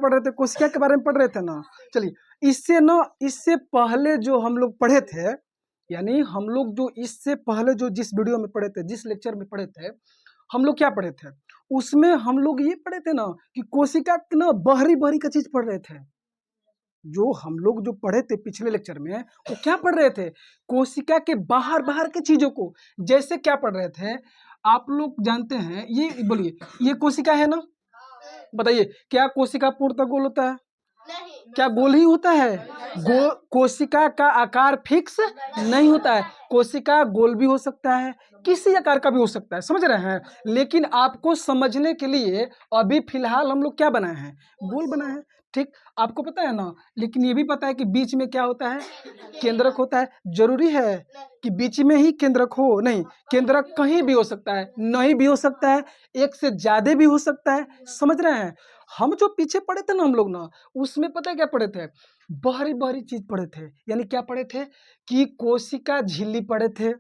पढ़ रहे थे? कोशिका के बारे में पढ़ रहे थे ना। चलिए इससे पहले जो हम लोग पढ़े थे, यानी हम लोग जो इससे पहले जो जिस वीडियो में पढ़े थे, जिस लेक्चर में पढ़े थे, हम लोग क्या पढ़े थे? उसमें हम लोग ये पढ़े थे ना कि कोशिका ना बाहरी का चीज पढ़ रहे थे। जो हम लोग जो पढ़े थे पिछले लेक्चर में, वो क्या पढ़ रहे थे? कोशिका के बाहर के चीजों को। जैसे क्या पढ़ रहे थे? आप लोग जानते हैं, ये बोलिए, ये कोशिका है ना? बताइए, क्या कोशिका पूर्णतः गोल होता है? नहीं। क्या गोल ही होता है? कोशिका का आकार फिक्स नहीं होता है। कोशिका गोल भी हो सकता है, किसी आकार का भी हो सकता है, समझ रहे हैं? लेकिन आपको समझने के लिए अभी फिलहाल हम लोग क्या बनाए हैं? गोल बनाए हैं, ठीक। आपको पता है ना, लेकिन ये भी पता है कि बीच में क्या होता है? केंद्रक होता है। जरूरी है कि बीच में ही केंद्रक हो? नहीं, केंद्रक कहीं भी हो सकता है, नहीं भी हो सकता है, एक से ज्यादा भी हो सकता है, समझ रहे हैं? हम जो पीछे पढ़े थे ना हम लोग ना, उसमें पता है क्या पढ़े थे? बाहरी चीज पढ़े थे। यानी क्या पढ़े थे? कि कोशिका झिल्ली पढ़े थे,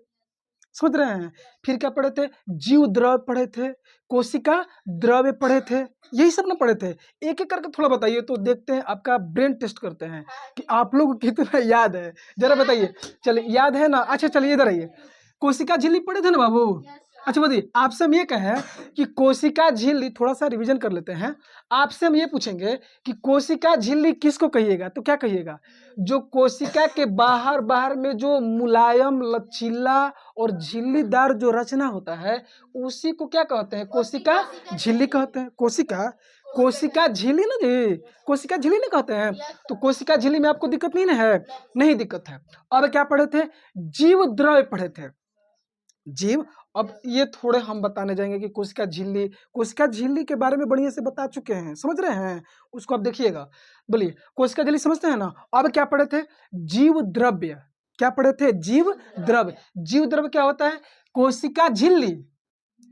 समझ रहे हैं? फिर क्या पढ़े थे? जीव द्रव पढ़े थे, कोशिका द्रव्य पढ़े थे, यही सब ना पढ़े थे। एक एक करके थोड़ा बताइए तो देखते हैं, आपका ब्रेन टेस्ट करते हैं कि आप लोग को कितना याद है, जरा बताइए। चलिए, याद है ना? अच्छा चलिए इधर आइए। कोशिका झिल्ली पढ़े थे ना बाबू? अच्छा बताइए, आपसे हम ये कहें कि कोशिका झिल्ली, थोड़ा सा रिवीजन कर लेते हैं। आपसे हम ये पूछेंगे कि कोशिका झिल्ली किसको कहिएगा, तो क्या कहिएगा? जो कोशिका के बाहर में जो मुलायम, लचीला और झिल्लीदार जो रचना होता है, उसी को क्या कहते हैं? कोशिका झिल्ली कहते हैं। कोशिका झिल्ली ना जी, कोशिका झिल्ली नहीं कहते हैं। तो कोशिका झिल्ली में आपको दिक्कत नहीं ना है? नहीं दिक्कत है। अब क्या पढ़े थे? जीव द्रव्य पढ़े थे, जीव। अब ये थोड़े हम बताने जाएंगे कि कोशिका झिल्ली के बारे में बढ़िया से बता चुके हैं, समझ रहे हैं? उसको आप देखिएगा। बोलिए, कोशिका झिल्ली समझते हैं ना? अब क्या पढ़े थे? जीव द्रव्य। क्या पढ़े थे? जीव द्रव्य। जीव द्रव्य क्या होता है? कोशिका झिल्ली,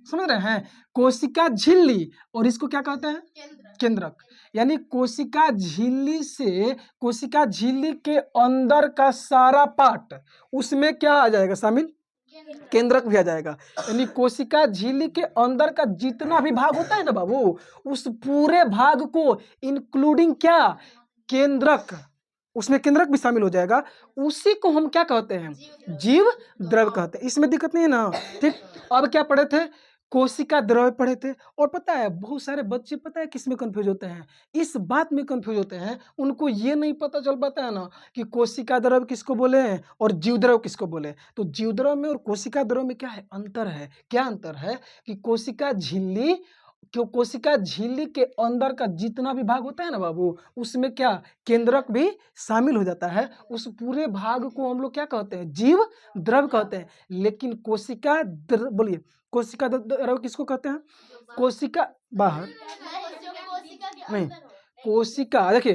समझ रहे हैं? कोशिका झिल्ली, और इसको क्या कहते हैं? केंद्रक। यानी कोशिका झिल्ली के अंदर का सारा पार्ट, उसमें क्या आ जाएगा शामिल? केंद्रक भी आ जाएगा। यानी कोशिका झिल्ली के अंदर का जितना भी भाग होता है ना बाबू, उस पूरे भाग को इंक्लूडिंग क्या? केंद्रक, उसमें केंद्रक भी शामिल हो जाएगा। उसी को हम क्या कहते हैं? जीव द्रव्य कहते हैं। इसमें दिक्कत नहीं है ना? ठीक। अब क्या पढ़े थे? कोशिका द्रव्य पढ़े थे। और पता है, बहुत सारे बच्चे पता है किस में कंफ्यूज होते हैं? इस बात में कंफ्यूज होते हैं, उनको ये नहीं पता चल पाता है ना कि कोशिका द्रव्य किसको बोले हैं और जीव द्रव्य किसको बोले। तो जीव द्रव्य में और कोशिका द्रव्य में क्या है? अंतर है। क्या अंतर है? कि कोशिका झिल्ली के अंदर का जितना भी भाग होता है ना बाबू, उसमें क्या? केंद्रक भी शामिल हो जाता है। उस पूरे भाग को हम लोग क्या कहते हैं? जीव द्रव्य कहते हैं। लेकिन बोलिए, कोशिका द्रव्य किसको कहते हैं? कोशिका बाहर नहीं, कोशिका, देखिए,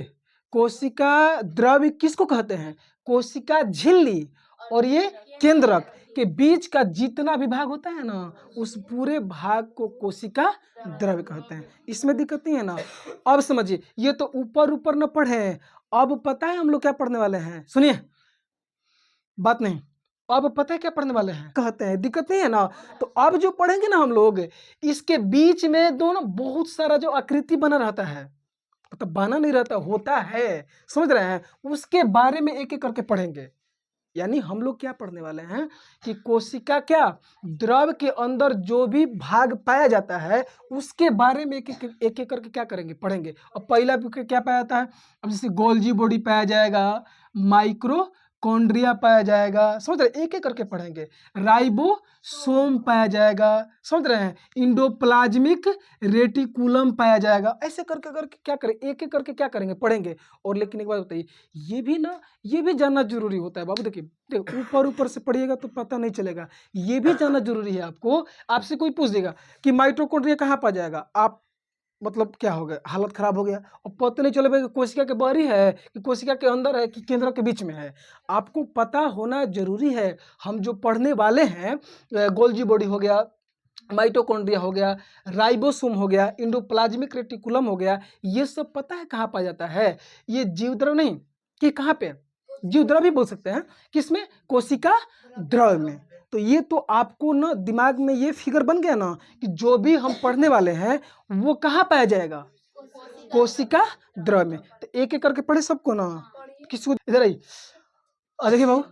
कोशिका द्रव्य किसको कहते हैं? कोशिका झिल्ली और ये केंद्रक के बीच का जितना भी भाग होता है ना, उस पूरे भाग को कोशिका द्रव्य कहते हैं। इसमें दिक्कत नहीं है ना? अब समझिए, ये तो ऊपर न पढ़े। अब पता है हम लोग क्या पढ़ने वाले हैं? सुनिए, बात नहीं, अब पता है क्या पढ़ने वाले हैं? कहते हैं, दिक्कत नहीं है ना? तो अब जो पढ़ेंगे ना हम लोग, इसके बीच में दोनों बहुत सारा जो आकृति बना रहता है, मतलब बना नहीं रहता, होता है, समझ रहे हैं? उसके बारे में एक एक करके पढ़ेंगे। यानी हम लोग क्या पढ़ने वाले हैं कि कोशिका क्या द्रव के अंदर जो भी भाग पाया जाता है, उसके बारे में एक एक करके क्या करेंगे? पढ़ेंगे। अब पहला क्या पाया जाता है? अब जैसे गोल्जी बॉडी पाया जाएगा, माइक्रोकॉन्ड्रिया पाया जाएगा, समझ रहे? एक एक करके पढ़ेंगे। राइबोसोम पाया जाएगा, समझ रहे हैं? इंडोप्लाज्मिक रेटिकुलम पाया जाएगा। ऐसे करके करके क्या करें? एक एक करके क्या करेंगे? पढ़ेंगे। और लेकिन एक बात बताइए, ये भी जानना जरूरी होता है बाबू। देखिए, ऊपर से पढ़िएगा तो पता नहीं चलेगा, ये भी जानना जरूरी है आपको। आपसे कोई पूछ देगा कि माइटोकॉन्ड्रिया कहाँ पाया जाएगा, आप मतलब क्या हो गया? हालत खराब हो गया, और पता नहीं चले कि कोशिका के बाहरी है कि कोशिका के अंदर है कि केंद्र के बीच में है। आपको पता होना जरूरी है। हम जो पढ़ने वाले हैं, गोल्जी बॉडी हो गया, माइटोकॉन्ड्रिया हो गया, राइबोसोम हो गया, इंडोप्लाज्मिक रेटिकुलम हो गया, ये सब पता है कहाँ पाया जाता है? ये जीवद्रव्य नहीं कि कहाँ पे? जीवद्रव्य भी बोल सकते हैं। किसमें? कोशिका द्रव्य में। तो ये तो आपको ना दिमाग में ये फिगर बन गया ना कि जो भी हम पढ़ने वाले हैं वो कहाँ पाया जाएगा? कोशिका द्रव में। तो एक एक करके पढ़े सबको ना, किसी को इधर आई। और देखिए बाबू,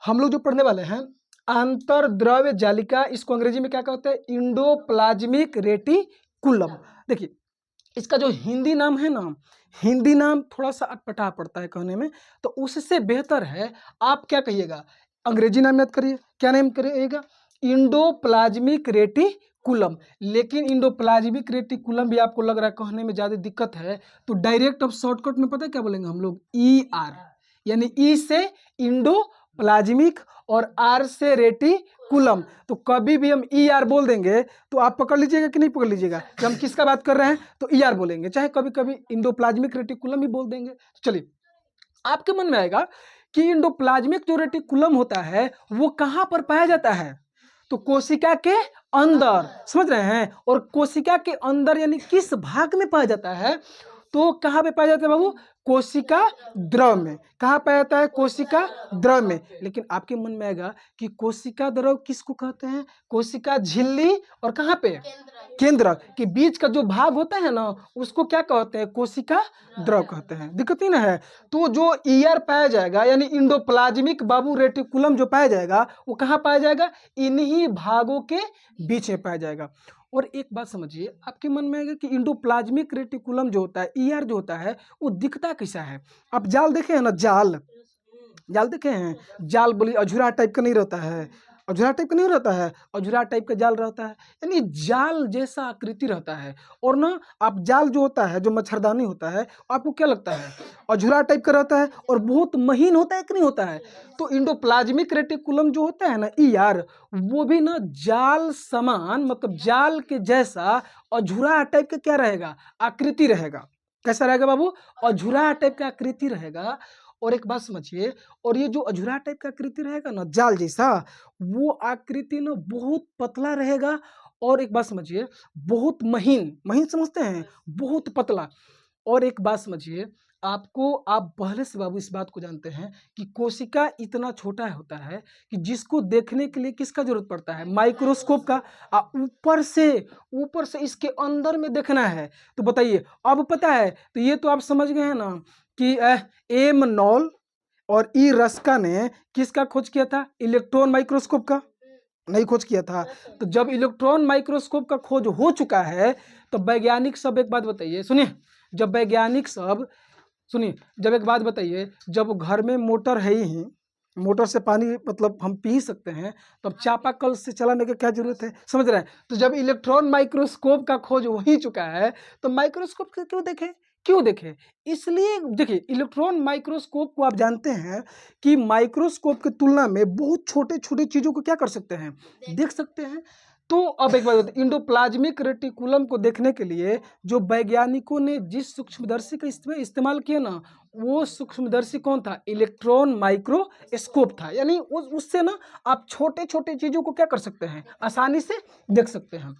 हम लोग जो पढ़ने वाले हैं अंतर्द्रव्य जालिका, इसको अंग्रेजी में क्या कहते हैं, इंडोप्लाज्मिक रेटिकुलम। देखिए इसका जो हिंदी नाम है ना, हिंदी नाम थोड़ा सा अटपटा पड़ता है कहने में, तो उससे बेहतर है आप क्या कहिएगा, अंग्रेजी नाम याद करिए, क्या नाम करिएगा, इंडोप्लाज्मिक रेटिकुलम। लेकिन इंडोप्लाज्मिक रेटिकुलम भी आपको लग रहा है कहने में ज़्यादा दिक्कत है, तो डायरेक्ट अब शॉर्टकट में पता है क्या बोलेंगे हम लोग, ई आर, यानी ई से इंडो प्लाज्मिक और आर से रेटिकुलम। तो कभी भी हम ई आर बोल देंगे तो आप पकड़ लीजिएगा कि नहीं पकड़ लीजिएगा कि हम किसका बात कर रहे हैं, तो ई आर बोलेंगे, चाहे कभी कभी इंडोप्लाज्मिक रेटिकुलम भी बोल देंगे। तो चलिए आपके मन में आएगा कि इंडोप्लाज्मिक जो रेटिकुलम होता है वो कहाँ पर पाया जाता है, तो कोशिका के अंदर, समझ रहे हैं, और कोशिका के अंदर यानी किस भाग में पाया जाता है, तो कहाँ पे पाया जाता है बाबू, कोशिका द्रव में। कहाँ पाया जाता है, कोशिका द्रव में। लेकिन आपके मन में आएगा कि कोशिका द्रव किसको कहते हैं, कोशिका झिल्ली और कहाँ पे, केंद्र के बीच का जो भाग होता है ना उसको क्या कहते हैं, कोशिका द्रव कहते हैं। दिक्कत ही ना है। तो जो ईयर पाया जाएगा यानी इंडोप्लाज्मिक बाबू रेटिकुलम जो पाया जाएगा वो कहाँ पाया जाएगा, इन्हीं भागों के बीच में पाया जाएगा। और एक बात समझिए, आपके मन में आएगा कि इंडोप्लाज्मिक रेटिकुलम जो होता है, ईआर जो होता है, वो दिखता कैसा है। आप जाल देखे हैं ना, जाल, जाल देखे हैं, जाल बोली अझुरा टाइप का नहीं रहता है, अझुरा टाइप का नहीं रहता है, अझुरा टाइप का जाल रहता है, यानी जाल जैसा आकृति रहता है। और ना आप जाल जो होता है, जो मच्छरदानी होता है, आपको क्या लगता है, अझुरा टाइप का रहता है और बहुत महीन होता है कि नहीं होता है। तो इंडोप्लाज्मिक रेटिकुलम जो होता है ना ईआर, वो भी ना जाल समान, मतलब जाल के जैसा अझुरा टाइप का क्या रहेगा, आकृति रहेगा। कैसा रहेगा बाबू, अझुरा टाइप का आकृति रहेगा। और एक बात समझिए, और ये जो अझुरा टाइप का आकृति रहेगा ना जाल जैसा, वो आकृति ना बहुत पतला रहेगा। और एक बात समझिए, बहुत महीन, महीन समझते हैं, बहुत पतला। और एक बात समझिए, आपको, आप पहले से बाबू इस बात को जानते हैं कि कोशिका इतना छोटा होता है कि जिसको देखने के लिए किसका जरूरत पड़ता है, माइक्रोस्कोप का। ऊपर से इसके अंदर में देखना है तो बताइए, अब पता है, तो ये तो आप समझ गए हैं ना कि एम नॉल और ई रस्का ने किसका खोज किया था, इलेक्ट्रॉन माइक्रोस्कोप का नहीं खोज किया था। तो जब इलेक्ट्रॉन माइक्रोस्कोप का खोज हो चुका है तो वैज्ञानिक सब, एक बात बताइए, सुनिए, जब वैज्ञानिक सब, सुनिए, जब एक बात बताइए, जब घर में मोटर है ही, मोटर से पानी मतलब हम पी सकते हैं, तो अब चापाकल से चलाने की क्या जरूरत है, समझ रहे हैं। तो जब इलेक्ट्रॉन माइक्रोस्कोप का खोज हो ही चुका है तो माइक्रोस्कोप से क्यों देखे, इसलिए देखिए, इलेक्ट्रॉन माइक्रोस्कोप को आप जानते हैं कि माइक्रोस्कोप की तुलना में बहुत छोटे छोटे चीज़ों को क्या कर सकते हैं, देख सकते हैं। तो अब एक बात बताइए, इंडोप्लाज्मिक रेटिकुलम को देखने के लिए जो वैज्ञानिकों ने जिस सूक्ष्मदर्शी का इस्तेमाल किया ना, वो सूक्ष्मदर्शी कौन था, इलेक्ट्रॉन माइक्रोस्कोप था। यानी उससे ना आप छोटे छोटे चीज़ों को क्या कर सकते हैं, आसानी से देख सकते हैं।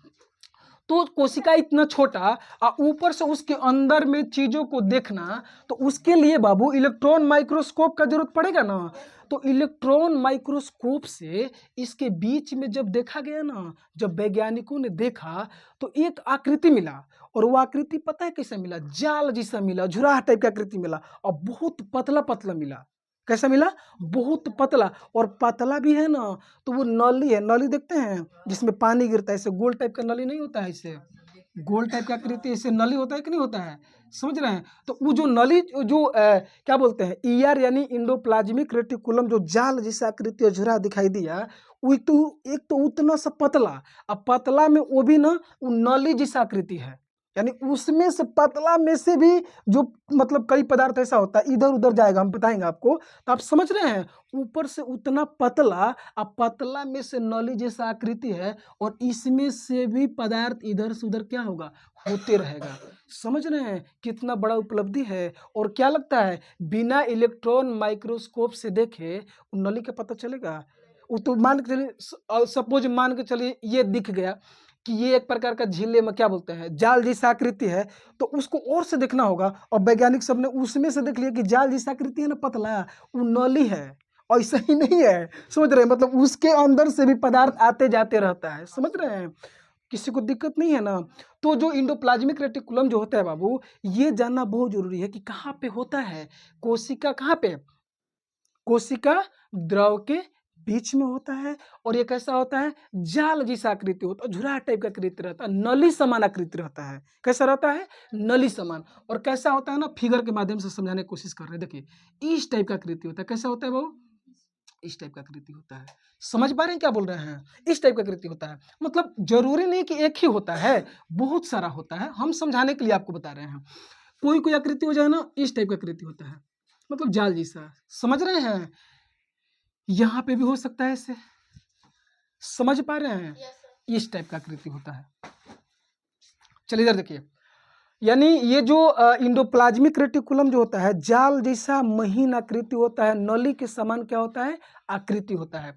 तो कोशिका इतना छोटा और ऊपर से उसके अंदर में चीज़ों को देखना, तो उसके लिए बाबू इलेक्ट्रॉन माइक्रोस्कोप का जरूरत पड़ेगा ना। तो इलेक्ट्रॉन माइक्रोस्कोप से इसके बीच में जब देखा गया ना, जब वैज्ञानिकों ने देखा तो एक आकृति मिला। और वो आकृति पता है कैसा मिला, जाल जैसा मिला, झुराह टाइप की आकृति मिला, और बहुत पतला पतला मिला। कैसा मिला, बहुत पतला, और पतला भी है ना, तो वो नली है, नली देखते हैं जिसमें पानी गिरता है, ऐसे गोल टाइप का नली नहीं होता है, इससे गोल टाइप का आकृति ऐसे नली होता है कि नहीं होता है, समझ रहे हैं। तो वो जो नली जो क्या बोलते हैं, ईआर यानी इंडोप्लाज्मिक रेटिकुलम, जो जाल जैसा आकृति अझुरा दिखाई दिया, वो तो एक तो उतना सा पतला, अब पतला में वो भी ना वो नली जैसा आकृति है, यानी उसमें से पतला में से भी जो मतलब कई पदार्थ ऐसा होता है इधर उधर जाएगा, हम बताएंगे आपको। तो आप समझ रहे हैं, ऊपर से उतना पतला, अब पतला में से नली जैसा आकृति है, और इसमें से भी पदार्थ इधर से उधर क्या होगा, होते रहेगा। समझ रहे हैं कितना बड़ा उपलब्धि है। और क्या लगता है, बिना इलेक्ट्रॉन माइक्रोस्कोप से देखे नली का पता चलेगा, वो तो मान के चलिए, सपोज मान के चलिए ये दिख गया कि ये एक प्रकार का झिल्ले में क्या बोलते हैं, जाल जैसा आकृति है, तो उसको और से देखना होगा। और वैज्ञानिक सब ने उसमें से देख लिया कि जाल जैसा आकृति है ना, पतला, वो नली है, ऐसा ही नहीं है, समझ रहे हैं, मतलब उसके अंदर से भी पदार्थ आते जाते रहता है, समझ रहे हैं। किसी को दिक्कत नहीं है ना? तो जो इंडोप्लाज्मिक रेटिकुलम जो होता है बाबू, ये जानना बहुत जरूरी है कि कहाँ पे होता है। कोशिका कहाँ पे? कोशिका द्रव के बीच में होता है। और ये कैसा होता है? जाल जैसा आकृति होता है, झुर्रा टाइप का आकृति रहता है, नली समान आकृति रहता है। कैसा रहता है? नली समान। और कैसा होता है ना, फिगर के माध्यम से समझाने की कोशिश कर रहे हैं। देखिए इस टाइप का आकृति होता है। कैसा होता है बाबू? इस टाइप का आकृति होता है। समझ पा रहे हैं क्या बोल रहे हैं? इस टाइप का आकृति होता है। मतलब जरूरी नहीं कि एक ही होता है, बहुत सारा होता है। हम समझाने के लिए आपको बता रहे हैं। कोई कोई आकृति हो जाए ना, इस टाइप का आकृति होता है, मतलब जाल जैसा। समझ रहे हैं? यहाँ पे भी हो सकता है ऐसे। समझ पा रहे हैं? इस टाइप का आकृति होता है। चलिए इधर देखिए, यानी ये जो इंडोप्लाज्मिक रेटिकुलम जो होता है, जाल जैसा महीन आकृति होता है, नली के समान क्या होता है? आकृति होता है।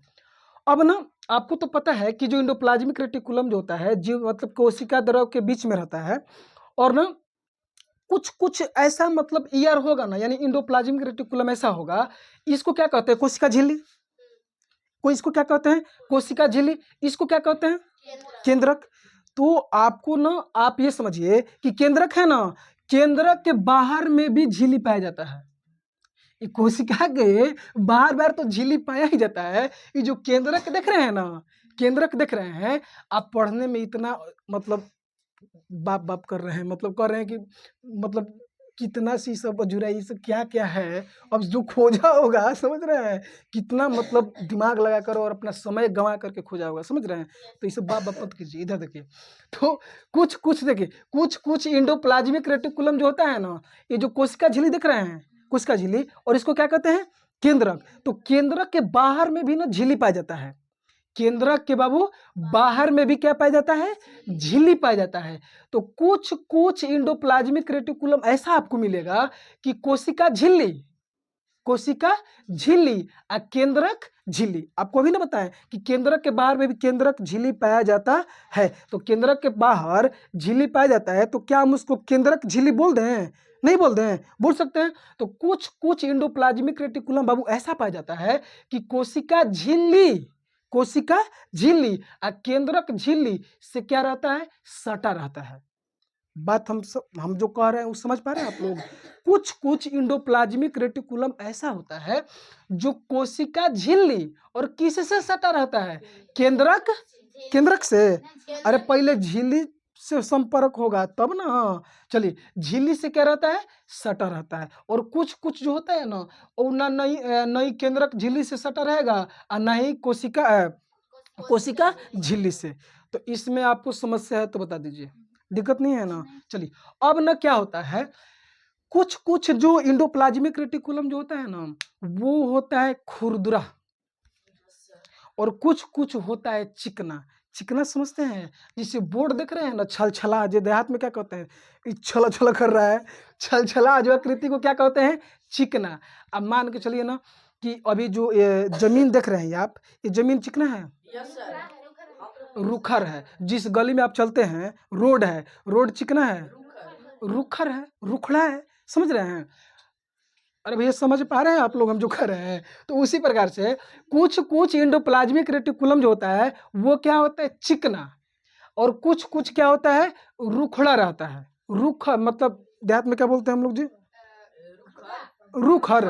अब ना आपको तो पता है कि जो इंडोप्लाज्मिक रेटिकुलम जो होता है, जीव मतलब कोशिका द्रव के बीच में रहता है। और ना कुछ कुछ ऐसा मतलब ईयर होगा ना, यानी इंडोप्लाज्मिक रेटिकुलम ऐसा होगा। इसको क्या कहते हैं? कोशिका झिल्ली। कोई इसको क्या कहते हैं? कोशिका झिल्ली। इसको क्या कहते हैं? केंद्रक। तो आपको ना, आप ये समझिए कि केंद्रक है ना, केंद्रक के बाहर में भी झिल्ली पाया जाता है। ये कोशिका के बार बार तो झिल्ली पाया ही जाता है। ये जो केंद्रक देख रहे हैं ना, केंद्रक देख रहे हैं, आप पढ़ने में इतना मतलब बाप बाप कर रहे हैं, मतलब कर रहे हैं कि मतलब कितना सी सब अजूरा, ये सब क्या क्या है। अब जो खोजा होगा, समझ रहे हैं, कितना मतलब दिमाग लगा कर और अपना समय गंवा करके खोजा होगा। समझ रहे हैं? तो ये सब बाप बाप मत कीजिए। इधर देखिए, तो कुछ कुछ देखिए, कुछ कुछ इंडोप्लाज्मिक रेटिकुलम जो होता है ना, ये जो कोशिका झिल्ली देख रहे हैं, कोशिका झिल्ली, और इसको क्या कहते हैं? केंद्रक। तो केंद्रक के बाहर में भी ना झिल्ली पाया जाता है। केंद्रक के बाबू बाहर में भी क्या पाया जाता है? झिल्ली पाया जाता है। तो कुछ कुछ इंडोप्लाज्मिक रेटिकुलम ऐसा आपको मिलेगा कि कोशिका झिल्ली, कोशिका झिल्ली और केंद्रक झिल्ली। आपको अभी ना बताएं कि केंद्रक के बाहर में भी केंद्रक झिल्ली पाया जाता है। तो केंद्रक के बाहर झिल्ली पाया जाता है, तो क्या हम उसको केंद्रक झिल्ली बोल दें? नहीं बोल दें? बोल सकते हैं। तो कुछ कुछ इंडोप्लाज्मिक रेटिकुलम बाबू ऐसा पाया जाता है कि कोशिका झिल्ली, कोशिका झिल्ली और केंद्रक झिल्ली से क्या रहता है? सटा रहता है। बात हम जो कह रहे हैं वो समझ पा रहे हैं आप लोग? कुछ कुछ इंडोप्लाज्मिक रेटिकुलम ऐसा होता है जो कोशिका झिल्ली और किससे सटा रहता है? केंद्रक, केंद्रक से। अरे पहले झिल्ली से संपर्क होगा तब ना। चलिए, झिल्ली से क्या रहता है? सटा रहता है। और कुछ कुछ जो होता है ना, वो ना नई केंद्रक झिल्ली से सटा रहेगा और ना ही कोशिका झिल्ली से। तो इसमें आपको समस्या है तो बता दीजिए, दिक्कत नहीं है ना? चलिए, अब ना क्या होता है, कुछ कुछ जो इंडोप्लाज्मिक रेटिकुलम जो होता है ना, वो होता है खुरदुरा, और कुछ कुछ होता है चिकना। चिकना समझते हैं? जिसे बोर्ड देख रहे हैं ना, छलछला, जो देहात में क्या कहते हैं, ये छला छला कर रहा है, छलछला जो आकृति को क्या कहते हैं? चिकना। अब मान के चलिए ना कि अभी जो ये जमीन देख रहे हैं आप, ये जमीन चिकना है, रुखर है। जिस गली में आप चलते हैं, रोड है, रोड चिकना है, रुखर है, रुखड़ा है। समझ रहे हैं? अरे भैया समझ पा रहे हैं आप लोग हम जो कर रहे हैं? तो उसी प्रकार से कुछ कुछ इंडोप्लाज्मिक रेटिकुलम जो होता है वो क्या होता है? चिकना। और कुछ कुछ क्या होता है? रुखड़ा रहता है। रुख मतलब देहात में क्या बोलते हैं हम लोग जी? रुखर,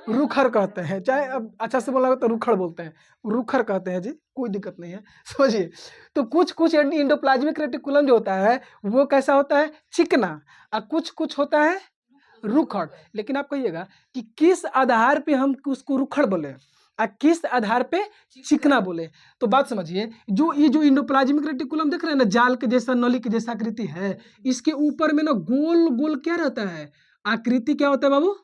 रुखर कहते हैं। चाहे अब अच्छा से बोला हो तो रुखड़ बोलते हैं, रुखर कहते हैं जी, कोई दिक्कत नहीं है। समझिए, तो कुछ कुछ इंडोप्लाज्मिक रेटिकुलम जो होता है वो कैसा होता है? चिकना। और कुछ कुछ होता है रुखड़। लेकिन आप कहिएगा कि किस आधार पे हम उसको रुखड़ बोले और किस आधार पे चिकना बोले? तो बात समझिए, जो ये जो इंडोप्लाज्मिक रेटिकुलम देख रहे हैं ना, जाल के जैसा, नली के जैसा आकृति है, इसके ऊपर में ना गोल गोल क्या रहता है? आकृति क्या होता है बाबू?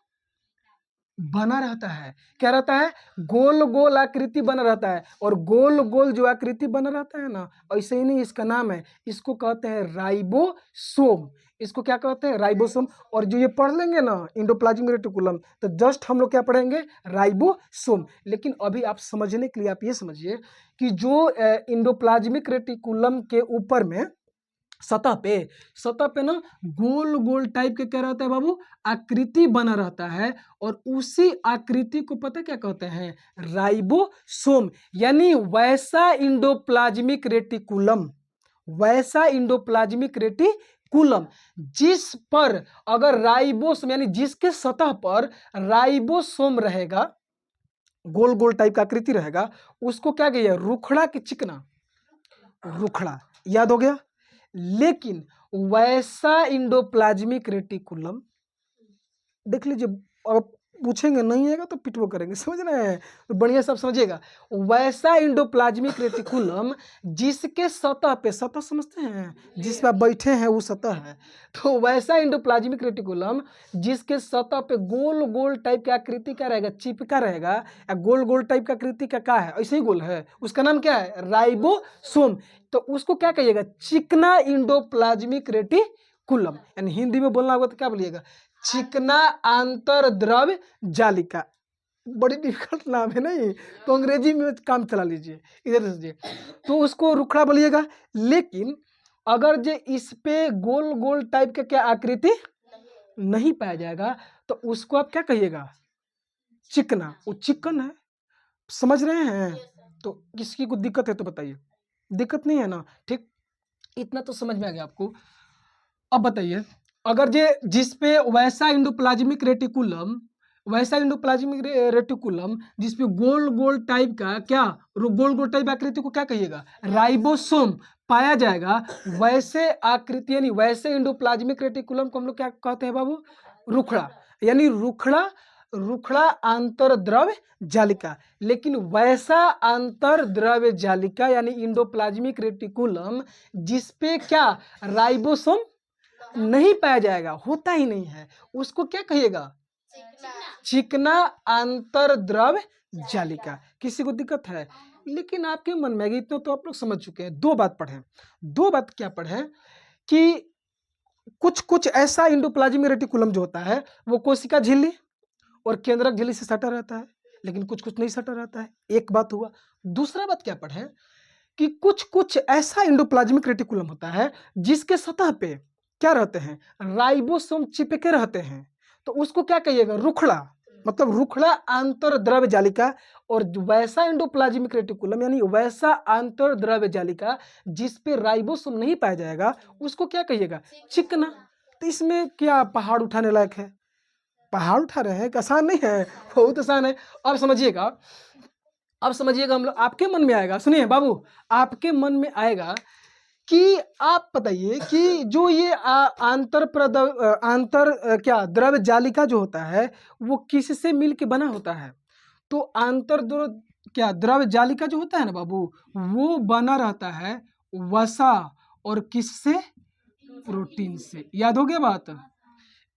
बना रहता है। क्या रहता है? गोल गोल आकृति बना रहता है। और गोल गोल जो आकृति बना रहता है ना, ऐसे ही नहीं, इसका नाम है, इसको कहते हैं राइबोसोम। इसको क्या कहते हैं? राइबोसोम। और जो ये पढ़ लेंगे ना इंडोप्लाज्मिक रेटिकुलम, तो जस्ट हम लोग क्या पढ़ेंगे? राइबोसोम। लेकिन अभी आप समझने के लिए आप ये समझिए कि जो इंडोप्लाज्मिक रेटिकुलम के ऊपर में सतह पे ना गोल गोल टाइप के क्या रहता है बाबू? आकृति बना रहता है। और उसी आकृति को पता क्या कहते हैं? राइबोसोम। यानी वैसा इंडोप्लाज्मिक रेटिकुलम, वैसा इंडोप्लाज्मिक रेटिकुलम जिस पर अगर राइबोसोम यानी जिसके सतह पर राइबोसोम रहेगा, गोल गोल टाइप का आकृति रहेगा, उसको क्या कहिए, रुखड़ा कि चिकना, रुखड़ा, याद हो गया। लेकिन वैसा इंडोप्लाज्मिक रेटिकुलम, देख लीजिए, अब पूछेंगे नहीं आएगा तो पिटवो करेंगे, समझ रहे हैं, तो बढ़िया सब समझिएगा। वैसा इंडोप्लाज्मिक रेटिकुलम जिसके सतह पे, सतह समझते हैं, जिस पर आप बैठे हैं वो सतह है, तो वैसा इंडोप्लाज्मिक रेटिकुलम जिसके सतह पे गोल गोल टाइप का आकृति का रहेगा, चिपका रहेगा, या गोल गोल टाइप का आकृति का क्या है, ऐसे ही गोल है, उसका नाम क्या है, राइबोसोम। तो उसको क्या कहिएगा, चिकना इंडोप्लाज्मिक रेटिकुलम, यानी हिंदी में बोलना होगा तो क्या बोलिएगा, चिकना आंतरद्रव्य जालिका। बड़ी डिफिकल्ट नाम है नहीं, तो अंग्रेजी में काम चला लीजिए, इधर से, तो उसको रुखड़ा बोलिएगा। लेकिन अगर जे इस पे गोल गोल टाइप का क्या आकृति नहीं पाया जाएगा तो उसको आप क्या कहिएगा, चिकना, वो चिकन है, समझ रहे हैं। तो किसी को दिक्कत है तो बताइए, दिक्कत नहीं है ना, ठीक, इतना तो समझ में आ गया आपको। अब बताइए, अगर जे जिस पे वैसा इंडोप्लाज्मिक रेटिकुलम, वैसा इंडोप्लाज्मिक रेटिकुलम जिसपे गोल गोल टाइप का क्या, गोल गोल टाइप आकृति को क्या कहिएगा, राइबोसोम पाया जाएगा, वैसे आकृति यानी वैसे इंडोप्लाज्मिक रेटिकुलम को हम लोग क्या कहते हैं बाबू, रुखड़ा, यानी रुखड़ा, रुखड़ा आंतरद्रव्य जालिका। लेकिन वैसा आंतरद्रव्य जालिका यानी इंडोप्लाज्मिक रेटिकुलम जिसपे क्या, राइबोसोम नहीं पाया जाएगा, होता ही नहीं है, उसको क्या कहिएगा, चिकना आंतरद्रव्य जालिका। किसी को दिक्कत है, लेकिन आपके मन में इतना तो आप लोग समझ चुके हैं। दो बात पढ़े, दो बात क्या पढ़े कि कुछ कुछ ऐसा इंडोप्लाज्मिक रेटिकुलम जो होता है वो कोशिका झिल्ली और केंद्रक झिल्ली से सटा रहता है, लेकिन कुछ कुछ नहीं सटा रहता है, एक बात हुआ। दूसरा बात क्या पढ़े कि कुछ कुछ ऐसा इंडोप्लाज्मिक रेटिकुलम होता है जिसके सतह पे क्या रहते हैं, राइबोसोम चिपके रहते हैं, तो उसको क्या कहिएगा, रुखड़ा, मतलब रुखड़ा आंतरद्रव्य जालिका। और वैसा इंडोप्लाज्मिक रेटिकुलम यानी वैसा आंतरद्रव्य जालिका जिस पे राइबोसोम नहीं पाया जाएगा उसको क्या कहिएगा, चिकना। तो इसमें क्या पहाड़ उठाने लायक है, पहाड़ उठा रहे हैं, आसान नहीं है, बहुत आसान है। अब समझिएगा, अब समझिएगा, हम लोग आपके मन में आएगा, सुनिए बाबू, आपके मन में आएगा कि आप बताइए कि जो ये क्या द्रव्य जालिका जो होता है वो किससे मिल के बना होता है। तो क्या द्रव्य जालिका जो होता है ना बाबू, वो बना रहता है वसा और किससे, प्रोटीन से। याद हो गया बात,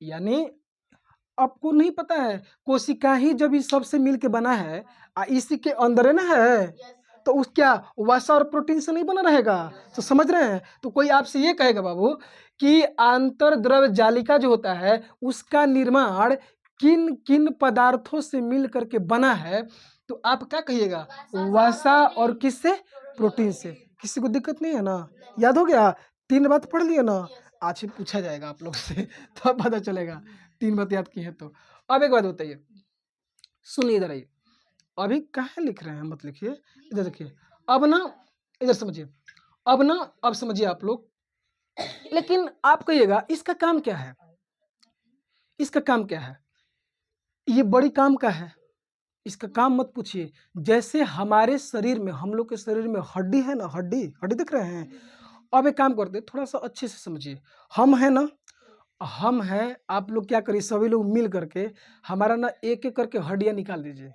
यानी आपको नहीं पता है, कोशिका ही जब इस सबसे मिल के बना है, इसी के अंदर है ना है, तो उस क्या वसा और प्रोटीन से नहीं बना रहेगा, तो समझ रहे हैं। तो कोई आपसे ये कहेगा बाबू कि आंतरद्रव्य जालिका जो होता है उसका निर्माण किन किन पदार्थों से मिल करके बना है, तो आप क्या कहिएगा, वसा और किससे, प्रोटीन से। किसी को दिक्कत नहीं है ना, याद हो गया, तीन बात पढ़ लिए ना, आज ही पूछा जाएगा आप लोग से तो अब पता चलेगा तीन बात याद की है। तो अब एक बात बताइए, सुनिए इधर आइए, अभी कहाँ लिख रहे हैं, मत लिखिए, इधर देखिए। अब ना इधर समझिए, अब ना, अब समझिए आप लोग, लेकिन आप कहिएगा इसका काम क्या है, इसका काम क्या है, ये बड़ी काम का है, इसका काम मत पूछिए। जैसे हमारे शरीर में, हम लोग के शरीर में हड्डी है ना, हड्डी, हड्डी दिख रहे हैं। अब एक काम करते हैं, थोड़ा सा अच्छे से समझिए, हम है ना, हम हैं, आप लोग क्या करिए, सभी लोग मिल करके हमारा ना एक एक करके हड्डियाँ निकाल दीजिए,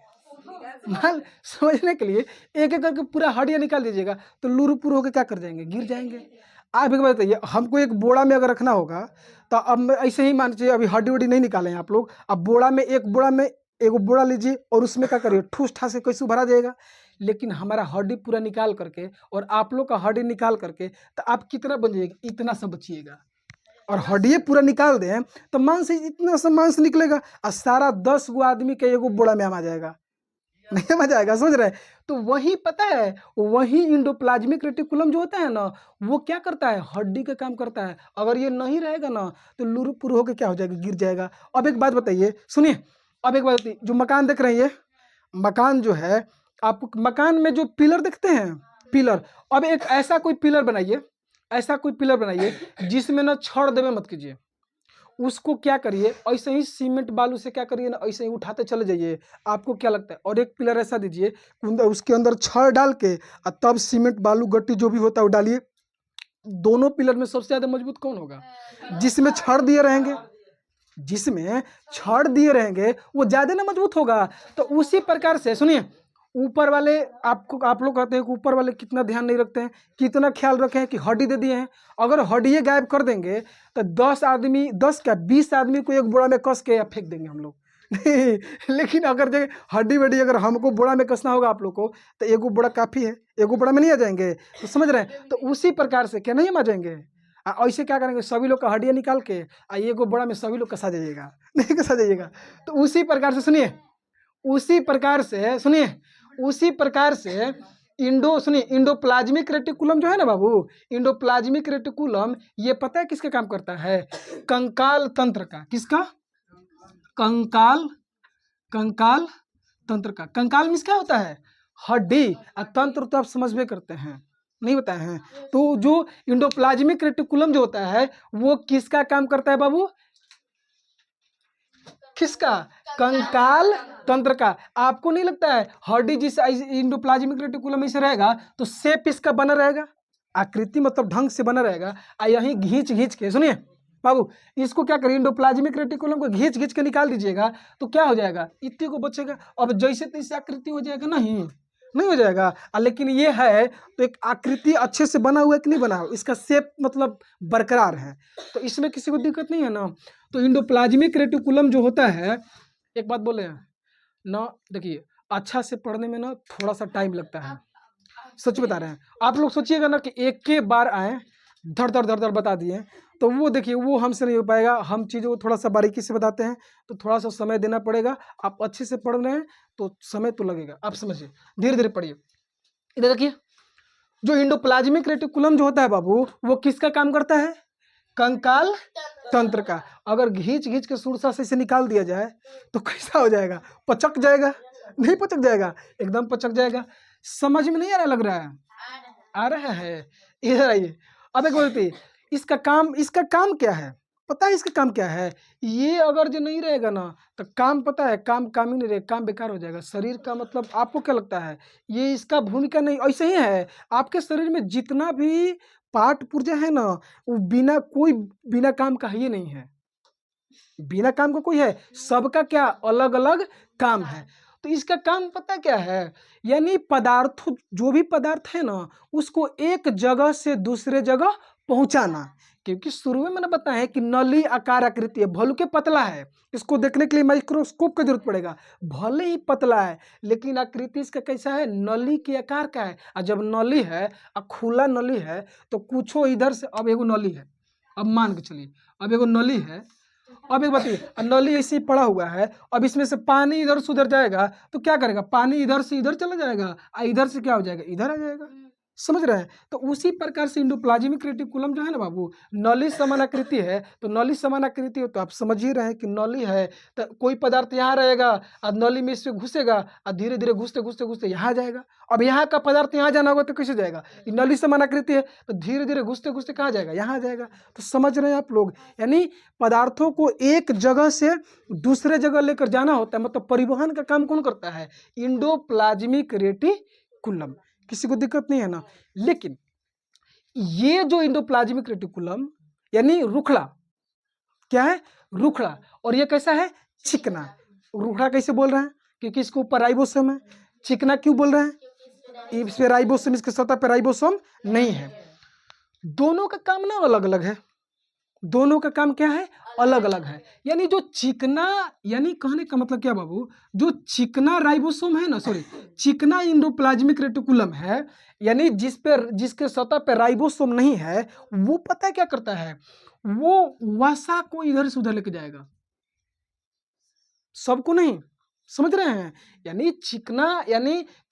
मान समझने के लिए एक एक करके पूरा हड्डियाँ निकाल दीजिएगा, तो लुरुपुर होकर क्या कर जाएंगे, गिर जाएंगे। आप एक बात बताइए, हमको एक बोड़ा में अगर रखना होगा तो अब मैं ऐसे ही मान चाहिए, अभी हड्डी वड्डी नहीं निकाले हैं आप लोग, अब बोड़ा में, एक बोड़ा में एक बोड़ा लीजिए और उसमें क्या करिए, ठूस ठास से कैसे भरा जाएगा। लेकिन हमारा हड्डी पूरा निकाल करके और आप लोग का हड्डी निकाल करके, तो आप कितना बन जाएगा, इतना सा बचिएगा। और हड्डी पूरा निकाल दें तो मांस, इतना सा मांस निकलेगा, और सारा 10 गो आदमी के एगो बोड़ा में आ जाएगा, नहीं मजा आएगा, समझ रहे हैं। तो वही पता है, वही इंडोप्लाज्मिक रेटिकुलम जो होता है ना, वो क्या करता है, हड्डी का काम करता है। अगर ये नहीं रहेगा ना तो लुरुपुर होकर क्या हो जाएगा, गिर जाएगा। अब एक बात बताइए, सुनिए, अब एक बात बताइए, जो मकान देख रहे हैं, ये मकान जो है, आप मकान में जो पिलर देखते हैं, पिलर, अब एक ऐसा कोई पिलर बनाइए ऐसा कोई पिलर बनाइए जिसमें ना छड़ देवे मत कीजिए, उसको क्या करिए ऐसे ही सीमेंट बालू से क्या करिए ना ऐसे ही उठाते चले जाइए। आपको क्या लगता है, और एक पिलर ऐसा दीजिए उसके अंदर छड़ डाल के और तब सीमेंट बालू गट्टी जो भी होता है वो डालिए। दोनों पिलर में सबसे ज्यादा मजबूत कौन होगा? जिसमें छड़ दिए रहेंगे, जिसमें छड़ दिए रहेंगे वो ज्यादा ना मजबूत होगा। तो उसी प्रकार से सुनिए, ऊपर वाले आप लोग कहते हैं कि ऊपर वाले कितना ध्यान नहीं रखते हैं, कितना ख्याल रखे हैं कि हड्डी दे दिए हैं। अगर हड्डी गायब कर देंगे तो 10 आदमी 10 क्या 20 आदमी को एक बोरा में कस के या फेंक देंगे हम लोग नहीं, लेकिन अगर जो हड्डी वड्डी अगर हमको बोरा में कसना होगा आप लोग को तो एगो बोरा काफी है, एगो बोरा में नहीं आ जाएंगे। तो समझ रहे हैं, तो उसी प्रकार से क्या नहीं हम आ जाएंगे। ऐसे क्या करेंगे, सभी लोग का हड्डियाँ निकाल के एगो बोरा में सभी लोग कसा जाइएगा, नहीं कसा जाइएगा। तो उसी प्रकार से सुनिए, उसी प्रकार से सुनिए, उसी प्रकार से इंडोप्लाज्मिक रेटिकुलम जो है ना बाबू, इंडोप्लाज्मिक रेटिकुलम ये पता है किसका काम करता है? कंकाल तंत्र का। किसका? कंकाल तंत्र का। कंकाल मीन्स क्या होता है? हड्डी। और तंत्र तो आप समझ में करते हैं, नहीं बताए हैं। तो जो इंडोप्लाज्मिक रेटिकुलम जो होता है वो किसका काम करता है बाबू? किसका? कंकाल तंत्र का। आपको नहीं लगता है हड्डी जिस इंडोप्लाज्मिक रेटिकुलम ऐसे रहेगा तो शेप इसका बना रहेगा, आकृति मतलब ढंग से बना रहेगा। यही घींच के सुनिए बाबू, इसको क्या करिए, इंडोप्लाज्मिक रेटिकुलम को घींच के निकाल दीजिएगा तो क्या हो जाएगा? इतने को बचेगा। अब जैसे तैसे आकृति हो जाएगा? नहीं हो जाएगा। लेकिन ये है तो एक आकृति अच्छे से बना हुआ है कि नहीं बना हुआ, इसका शेप मतलब बरकरार है, तो इसमें किसी को दिक्कत नहीं है ना। तो इंडोप्लाज्मिक रेटिकुलम जो होता है, एक बात बोले ना, देखिए अच्छा से पढ़ने में ना थोड़ा सा टाइम लगता है, सच बता रहे हैं। आप लोग सोचिएगा ना कि एक के बार आए धड़ धड़ बता दिए तो वो देखिए वो हमसे नहीं हो पाएगा। हम चीज़ों को थोड़ा सा बारीकी से बताते हैं तो थोड़ा सा समय देना पड़ेगा। आप अच्छे से पढ़ रहे हैं तो समय तो लगेगा, आप समझिए, धीरे धीरे पढ़िए। इधर देखिए, जो इंडोप्लाज्मिक रेटिकुलम जो होता है बाबू वो किसका काम करता है? कंकाल तंत्र का। अगर घींच के सुरसा से इसे निकाल दिया जाए तो कैसा हो जाएगा? पचक जाएगा? नहीं पचक जाएगा, एकदम पचक जाएगा। समझ में नहीं आ रहा? लग रहा है आ रहा है। इधर आइए, अब एक बोलती इसका काम क्या है? पता है इसका काम क्या है? ये अगर जो नहीं रहेगा ना तो काम, पता है काम ही नहीं रहेगा, काम बेकार हो जाएगा। शरीर का मतलब आपको क्या लगता है ये इसका भूमिका नहीं? ऐसे ही है, आपके शरीर में जितना भी पार्ट पुर्जा है ना वो बिना काम का ही नहीं है, बिना काम का कोई है, सबका क्या अलग अलग काम है। तो इसका काम पता क्या है? यानी पदार्थ, जो भी पदार्थ है ना उसको एक जगह से दूसरे जगह पहुंचाना। क्योंकि शुरू में मैंने बताया कि नली आकार आकृति है, भले के पतला है, इसको देखने के लिए माइक्रोस्कोप की जरूरत पड़ेगा। भले ही पतला है लेकिन आकृति इसका कैसा है? नली के आकार का है। और जब नली है और खुला नली है तो कुछो इधर से, अब एगो नली है, अब मान के चलिए अब एगो नली है, अब एक बताइए नली ऐसे ही पड़ा हुआ है, अब इसमें से पानी इधर से उधर जाएगा तो क्या करेगा? पानी इधर से इधर चला जाएगा और इधर से क्या हो जाएगा? इधर आ जाएगा। समझ रहे हैं? तो उसी प्रकार से इंडोप्लाज्मिक रेटिकुलम जो है ना बाबू, नली समान आकृति है। तो नली समान आकृति हो तो आप समझ ही रहे हैं कि नली है तो कोई पदार्थ यहाँ रहेगा और नली में इससे घुसेगा और धीरे धीरे घुसते यहाँ जाएगा। अब यहाँ का पदार्थ यहाँ जाना होगा तो कैसे जाएगा? ये नली समान आकृति है तो धीरे धीरे घुसते कहाँ जाएगा? यहाँ जाएगा। तो समझ रहे हैं आप लोग? यानी पदार्थों को एक जगह से दूसरे जगह लेकर जाना होता है, मतलब परिवहन का काम कौन करता है? Endoplasmic reticulum. किसी को दिक्कत नहीं है ना? लेकिन ये जो इंडोप्लाज्मिक रेटिकुलम यानी रुखड़ा, क्या है? रुखड़ा। और ये कैसा है? चिकना। रुखड़ा कैसे बोल रहे हैं? क्योंकि इसके ऊपर राइबोसोम है। चिकना क्यों बोल रहे हैं? इस पे राइबोसोम, इसके सतह पे राइबोसोम नहीं है। दोनों का काम ना अलग अलग है, दोनों का काम क्या है? अलग अलग है। यानी जो चिकना, यानी कहने का मतलब क्या बाबू, जो चिकना राइबोसोम है ना, सॉरी चिकना इंडोप्लाज्मिक रेटिकुलम है, यानी जिसके सतह पे राइबोसोम नहीं है, वो पता है क्या करता है? वो वसा को इधर से उधर लेके जाएगा, सबको नहीं। समझ रहे हैं? यानी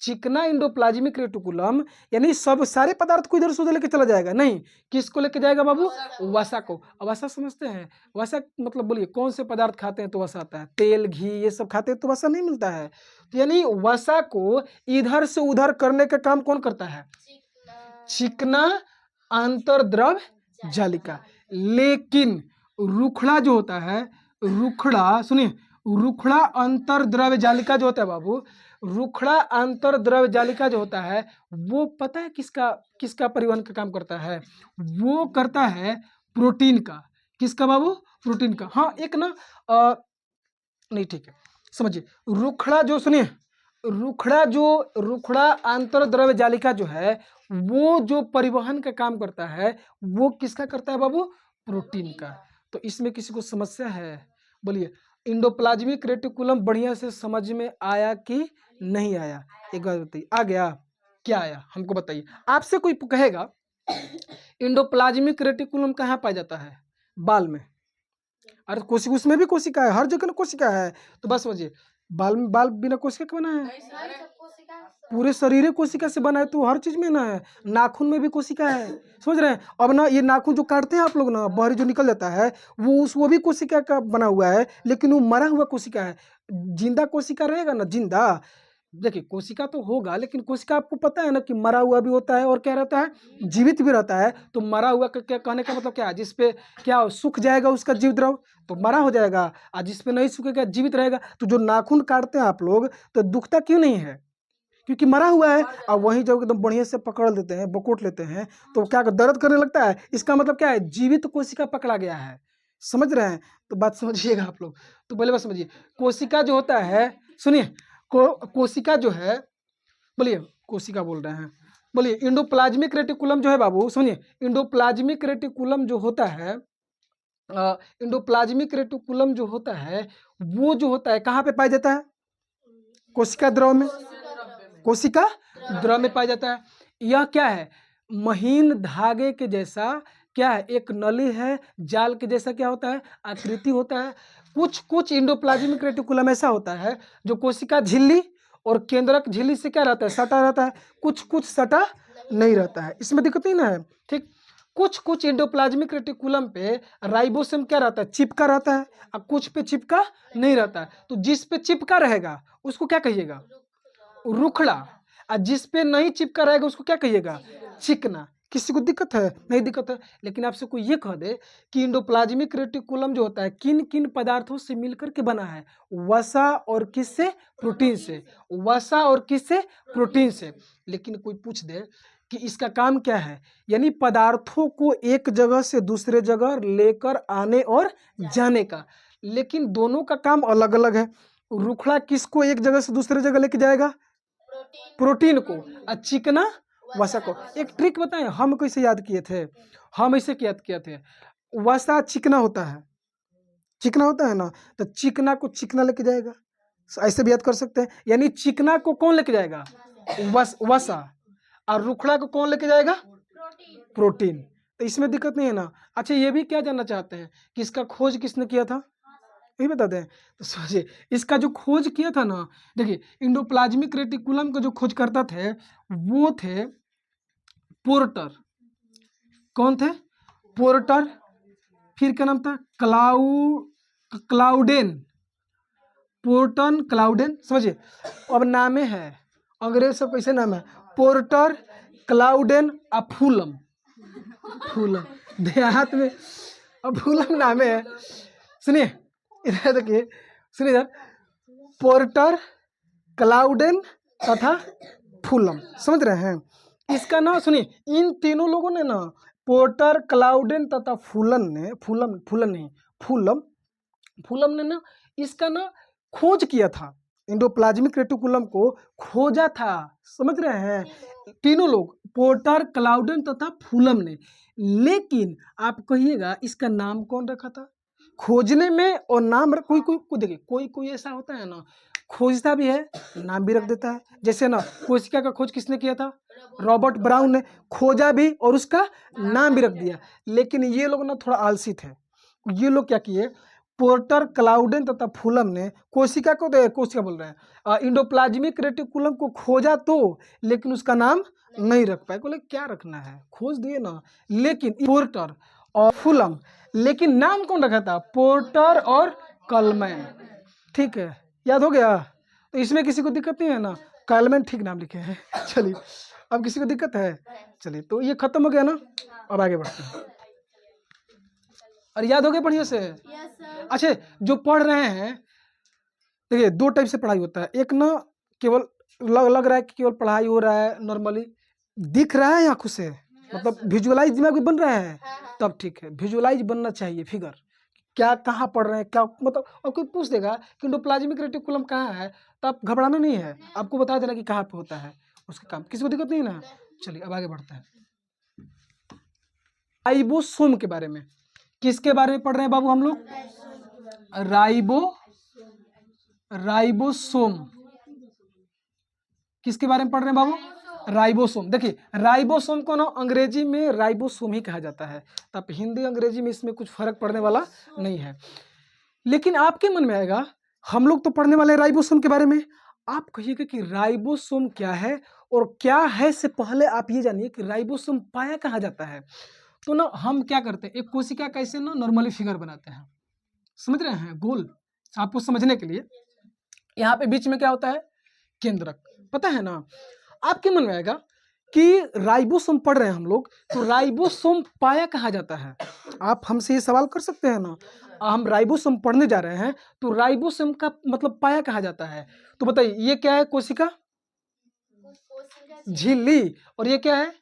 चिकना इंडोप्लाज्मिक रेटिकुलम यानी सब सारे पदार्थ को इधर से उधर लेके चला जाएगा नहीं। किसको लेके जाएगा बाबू? वसा को। अब वसा समझते हैं? वसा मतलब बोलिए कौन से पदार्थ खाते हैं तो वसा आता है? तेल घी ये सब खाते हैं तो वसा नहीं मिलता है। तो यानी वसा को इधर से उधर करने का काम कौन करता है? चिकना अंतर्द्रव जालिका। लेकिन रुखड़ा जो होता है, रुखड़ा सुनिए, रुखड़ा अंतर्द्रव जालिका जो होता है बाबू, रुखड़ा अंतर्द्रव जालिका जो होता है वो पता है किसका किसका परिवहन का काम करता है? वो करता है प्रोटीन का। किसका बाबू? प्रोटीन का। हाँ एक ना नहीं ठीक है, समझिए रुखड़ा जो सुनिए, रुखड़ा अंतर्द्रव जालिका जो है वो जो परिवहन का काम करता है वो किसका करता है बाबू? प्रोटीन का। तो इसमें किसी को समस्या है? बोलिए। इंडोप्लाज्मिक रेटिकुलम बढ़िया से समझ में आया कि नहीं आया? एक बार बताइए, आ गया? क्या आया हमको बताइए। आपसे कोई कहेगा इंडोप्लाज्मिक रेटिकुलम कहाँ पाया जाता है? बाल में। अरे कोशिका, उसमें भी कोशिका है, हर जगह ना कोशिका है। तो बस समझिए, बाल में, बाल बिना कोशिका के बना है? पूरे शरीर कोशिका से बना है, तो हर चीज में ना है। नाखून में भी कोशिका है, समझ रहे हैं? अब ना ये नाखून जो काटते हैं आप लोग ना, बाहरी जो निकल जाता है वो भी कोशिका का बना हुआ है, लेकिन वो मरा हुआ कोशिका है। जिंदा कोशिका रहेगा ना, जिंदा देखिए कोशिका तो होगा, लेकिन कोशिका आपको पता है ना कि मरा हुआ भी होता है और क्या रहता है, जीवित भी रहता है। तो मरा हुआ का क्या कहने का मतलब क्या है? जिसपे क्या सूख जाएगा उसका जीव द्रव तो मरा हो जाएगा, और जिसपे नहीं सूखेगा जीवित रहेगा। तो जो नाखून काटते हैं आप लोग तो दुखता क्यों नहीं है? क्योंकि मरा हुआ है। और वहीं जब एकदम बढ़िया से पकड़ लेते हैं, बकोट लेते हैं, तो क्या दर्द करने लगता है। इसका मतलब क्या है? जीवित कोशिका पकड़ा गया है। समझ रहे हैं? तो बात समझिएगा आप लोग। तो पहले बात समझिए, कोशिका जो होता है, सुनिए कोशिका जो है, बोलिए कोशिका बोल रहे हैं, बोलिए इंडोप्लाज्मिक रेटिकुलम जो है बाबू, सुनिए इंडोप्लाज्मिक रेटिकुलम जो होता है, इंडोप्लाज्मिक रेटिकुलम जो होता है वो जो होता है कहाँ पे पाया जाता है? कोशिका द्रव में। कोशिका द्रव में पाया जाता है। यह क्या है? महीन धागे के जैसा क्या है? एक नली है, जाल के जैसा क्या होता है? आकृति होता है। कुछ कुछ इंडोप्लाज्मिक रेटिकुलम ऐसा होता है जो कोशिका झिल्ली और केंद्रक झिल्ली से क्या रहता है? सटा रहता है। कुछ कुछ सटा नहीं रहता है, इसमें दिक्कत नहीं ना है, ठीक। कुछ कुछ इंडोप्लाज्मिक रेटिकुलम पे राइबोसोम क्या रहता है? चिपका रहता है, और कुछ पे चिपका नहीं रहता है। तो जिस पे चिपका रहेगा उसको क्या कहिएगा? रुखड़ा। और जिस पे नहीं चिपका रहेगा उसको क्या कहिएगा? चिकना। किसी को दिक्कत है? नहीं दिक्कत है। लेकिन आपसे कोई ये कह दे कि इंडोप्लाज्मिक रेटिकुलम जो होता है किन किन पदार्थों से मिलकर के बना है? वसा और किससे? प्रोटीन से। वसा और किससे? प्रोटीन से। लेकिन कोई पूछ दे कि इसका काम क्या है, यानी पदार्थों को एक जगह से दूसरे जगह लेकर आने और जाने का, लेकिन दोनों का काम अलग अलग है। रुखड़ा किसको एक जगह से दूसरे जगह लेके जाएगा? प्रोटीन को। और चिकना वसा को। एक ट्रिक बताएं, हम कैसे याद किए थे? हम ऐसे याद किए थे, वसा चिकना होता है, चिकना होता है ना, तो चिकना को चिकना लेके जाएगा। ऐसे भी याद कर सकते हैं, यानी चिकना को कौन लेके जाएगा? वसा। और रुखड़ा को कौन लेके जाएगा? प्रोटीन। तो इसमें दिक्कत नहीं है ना। अच्छा ये भी क्या जानना चाहते हैं कि इसका खोज किसने किया था? यही बता दें। तो सोचिए इसका जो खोज किया था ना, देखिए इंडोप्लाज्मिक रेटिकुलम का जो खोज करता थे वो थे पोर्टर। कौन थे? पोर्टर। फिर क्या नाम था? क्लाउडेन। पोर्टन क्लाउडेन, समझिए। अब नामे है, अंग्रेज सब कैसे नाम है? पोर्टर, क्लाउडेन और फूलम। फूलम देहात में अब फूलम नामे है। सुनिए इधर देखिए, सुनिए इधर, पोर्टर, क्लाउडेन तथा फूलम, समझ रहे हैं? इसका नाम सुनिए, इन तीनों लोगों ने ना, पोर्टर, क्लाउडेन तथा फूलन ने, फूलम ने ना इसका ना खोज किया था। इंडोप्लाज्मिक रेटिकुलम को खोजा था, समझ रहे हैं? तीनों लोग, पोर्टर, क्लाउडेन तथा फूलम ने। लेकिन आप कहिएगा इसका नाम कौन रखा था? खोजने में और नाम कोई कोई को देखिए, कोई कोई ऐसा होता है ना, खोजता भी है नाम भी रख देता है। जैसे ना कोशिका का खोज किसने किया था? रॉबर्ट ब्राउन ने। खोजा भी और उसका नाम भी रख दिया। लेकिन ये लोग ना थोड़ा आलसी थे। ये लोग क्या किए, पोर्टर, क्लाउडेन तथा फूलम ने कोशिका को, कोशिका बोल रहे हैं, इंडोप्लाज्मिक रेटिकुलम को खोजा तो, लेकिन उसका नाम नहीं रख पाए। बोले क्या रखना है, खोज दिए ना। लेकिन पोर्टर और फूलम, लेकिन नाम कौन रखा था? पोर्टर और कलमैन। ठीक है, याद हो गया? तो इसमें किसी को दिक्कत नहीं है ना? कलमैन ठीक नाम लिखे हैं। चलिए अब किसी को दिक्कत है? चलिए, तो ये खत्म हो गया ना, अब आगे बढ़ते हैं। और याद हो गया बढ़िया से? अच्छा, जो पढ़ रहे हैं, देखिए 2 टाइप से पढ़ाई होता है। एक ना केवल लग रहा है कि केवल पढ़ाई हो रहा है नॉर्मली, दिख रहा है आंखों से, मतलब विजुअलाइज दिमाग में बन रहा है, तब ठीक है। विजुअलाइज बनना चाहिए, फिगर क्या कहाँ पढ़ रहे हैं, क्या मतलब। और कोई पूछ देगा कि एंडोप्लाज्मिक रेटिकुलम कहाँ है, तो आप घबराना नहीं है, आपको बता देना कि कहाँ पे होता है उसका काम, किसी को दिक्कत नहीं ना। चलिए अब आगे बढ़ते हैं। राइबोसोम के बारे में, किसके बारे में पढ़ रहे हैं बाबू हम लोग? राइबोसोम। किसके बारे में पढ़ रहे हैं बाबू? राइबोसोम। देखिए राइबोसोम को ना अंग्रेजी में राइबोसोम ही कहा जाता है, तब हिंदी अंग्रेजी में इसमें कुछ फर्क पड़ने वाला नहीं है। लेकिन आपके मन में आएगा, हम लोग तो पढ़ने वाले हैं राइबोसोम के बारे में, आप कहिएगा कि राइबोसोम क्या है और क्या है, से पहले आप ये जानिए कि राइबोसोम पाया कहाँ जाता है। तो ना हम क्या करते हैं, एक कोशिका कैसे ना नॉर्मली फिगर बनाते हैं, समझ रहे हैं, गोल, आपको समझने के लिए। यहाँ पे बीच में क्या होता है? केंद्रक, पता है ना। आपके मन में आएगा कि राइबोसोम पढ़ रहे हैं हम लोग, तो राइबोसोम पाया कहाँ जाता है? आप हमसे ये सवाल कर सकते हैं ना, हम राइबोसोम पढ़ने जा रहे हैं, तो राइबोसोम का मतलब पाया कहाँ जाता है? तो बताइए, ये क्या है? कोशिका झिल्ली। और ये क्या है?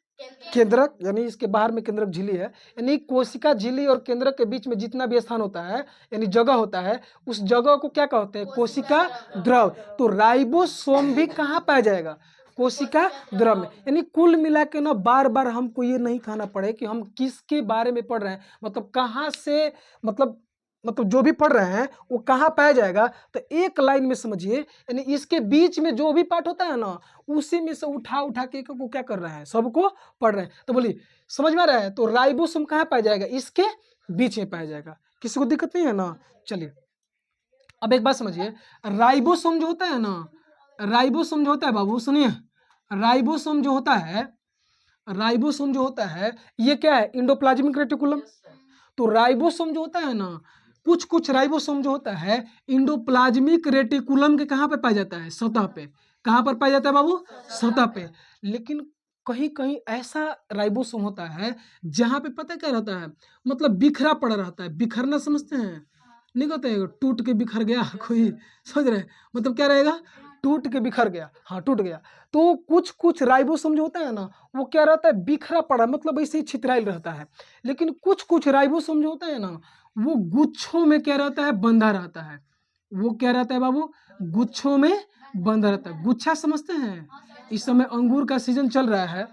केंद्रक, यानी इसके बाहर में केंद्रक झिल्ली है। यानी कोशिका झिल्ली और केंद्रक के बीच में जितना भी स्थान होता है, यानी जगह होता है, उस जगह को क्या कहते हैं? कोशिका द्रव। तो राइबोसोम भी कहाँ पाया जाएगा? कोशिका द्रव में। यानी कुल मिला के ना बार बार हमको ये नहीं कहना पड़े कि हम किसके बारे में पढ़ रहे हैं, मतलब कहाँ से, मतलब जो भी पढ़ रहे हैं वो कहाँ पाया जाएगा। तो एक लाइन में समझिए, यानी इसके बीच में जो भी पार्ट होता है ना, उसी में से उठा उठा के को क्या कर रहे हैं, सबको पढ़ रहे हैं। तो बोलिए समझ में आ रहा है? तो राइबोसोम कहाँ पाया जाएगा? इसके बीच में पाया जाएगा, किसी को दिक्कत नहीं है ना। चलिए अब एक बात समझिए, राइबोसोम जो होता है ना, राइबोसोम जो होता है बाबू सुनिए, राइबोसोम जो होता है, राइबोसोम जो होता है ये क्या है? Endoplasmic reticulum. तो राइबोसोम जो होता है ना, कुछ कुछ राइबोसोम जो होता है इंडोप्लाज्मिक रेटिकुलम के कहाँ पे पाया जाता है? सतह पे। कहाँ पर पाया जाता है बाबू? सतह पे। लेकिन कहीं कहीं ऐसा राइबोसोम होता है जहाँ पे पता क्या रहता है, मतलब बिखरा पड़ा रहता है। बिखरना समझते हैं? नहीं कहते हैं टूट के बिखर गया कोई, समझ रहे हैं? मतलब क्या रहेगा? टूट के बिखर गया, हाँ टूट गया। तो कुछ कुछ राइबोसोम जो होता है ना, वो क्या रहता है? बिखरा पड़ा, मतलब ऐसे ही छितराइल रहता है। लेकिन कुछ कुछ राइबोसोम जो होता है ना, वो गुच्छों में क्या रहता है? बंधा रहता है। वो क्या रहता है बाबू? गुच्छों में बंधा रहता है। गुच्छा समझते हैं? इस समय अंगूर का सीजन चल रहा है,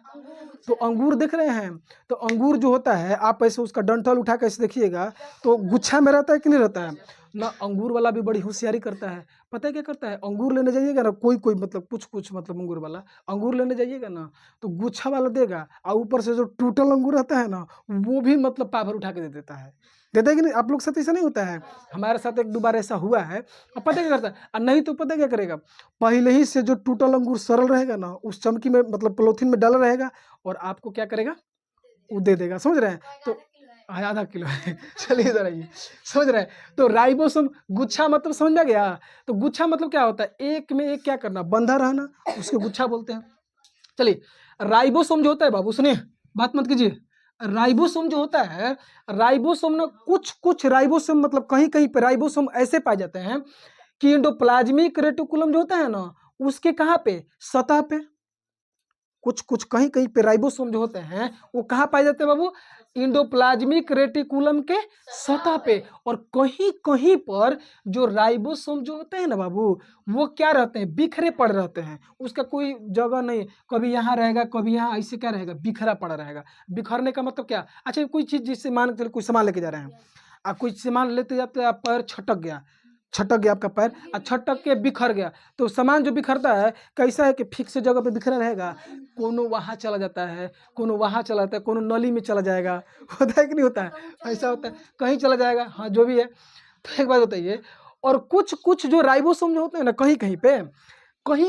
तो अंगूर देख रहे हैं, तो अंगूर जो होता है आप ऐसे उसका डंठल उठा के ऐसे देखिएगा, तो गुच्छा में रहता है कि नहीं रहता है ना। अंगूर वाला भी बड़ी होशियारी करता है। पता है क्या करता है? अंगूर लेने जाइएगा ना, कोई कोई मतलब कुछ कुछ मतलब अंगूर वाला, अंगूर लेने जाइएगा ना, तो गुच्छा वाला देगा, और ऊपर से जो टूटल अंगूर रहता है ना, वो भी मतलब पाभर उठा के दे देता है। देता है कि नहीं? आप लोग साथ ऐसा नहीं होता है? हमारे साथ एक दो बार ऐसा हुआ है। और पता क्या करता है, और नहीं तो पता क्या करेगा, पहले ही से जो टूटल अंगूर सरल रहेगा ना, उस चमकी में मतलब पॉलिथीन में डाला रहेगा, और आपको क्या करेगा? वो दे देगा, समझ रहे हैं? तो हाँ, आधा किलो है चलिए इधर आइए, समझ रहे हैं? तो राइबोसोम गुच्छा मतलब समझ में गया? तो गुच्छा मतलब क्या होता है? एक में एक क्या करना, बंधा रहना, उसको गुच्छा बोलते हैं। चलिए राइबोसोम जो होता है बाबू सुनिए, बात मत कीजिए। राइबोसोम जो होता है, राइबोसोम ना कुछ कुछ राइबोसोम मतलब कहीं कहीं पे राइबोसोम ऐसे पाए जाते हैं कि एंडोप्लाज्मिक रेटिकुलम जो होता है ना, उसके कहाँ पे? सतह पे। कुछ कुछ कहीं कहीं पे राइबोसोम जो होते हैं वो कहाँ पाए जाते हैं बाबू? इंडोप्लाज्मिक रेटिकुलम के सतह पे। और कहीं कहीं पर जो राइबोसोम जो होते हैं ना बाबू, वो क्या रहते हैं? बिखरे पड़ रहते हैं, उसका कोई जगह नहीं, कभी यहाँ रहेगा कभी यहाँ, ऐसे क्या रहेगा? बिखरा पड़ा रहेगा। बिखरने का मतलब क्या? अच्छा कोई चीज़ जिससे मान के चलो कोई सामान लेके जा रहे हैं, आप कोई सामान लेते जाते आप पैर छटक गया आपका पैर, और छटक के बिखर गया। तो सामान जो बिखरता है कैसा है कि फिक्स जगह पे बिखरा रहेगा, कोनो वहाँ चला जाता है, कोनो वहाँ चला जाता है, कोनो नली में चला जाएगा, होता है कि नहीं होता है? ऐसा होता है, कहीं चला जाएगा, हाँ जो भी है। तो एक बात बताइए, और कुछ कुछ जो राइबोसोम जो होते हैं ना, कहीं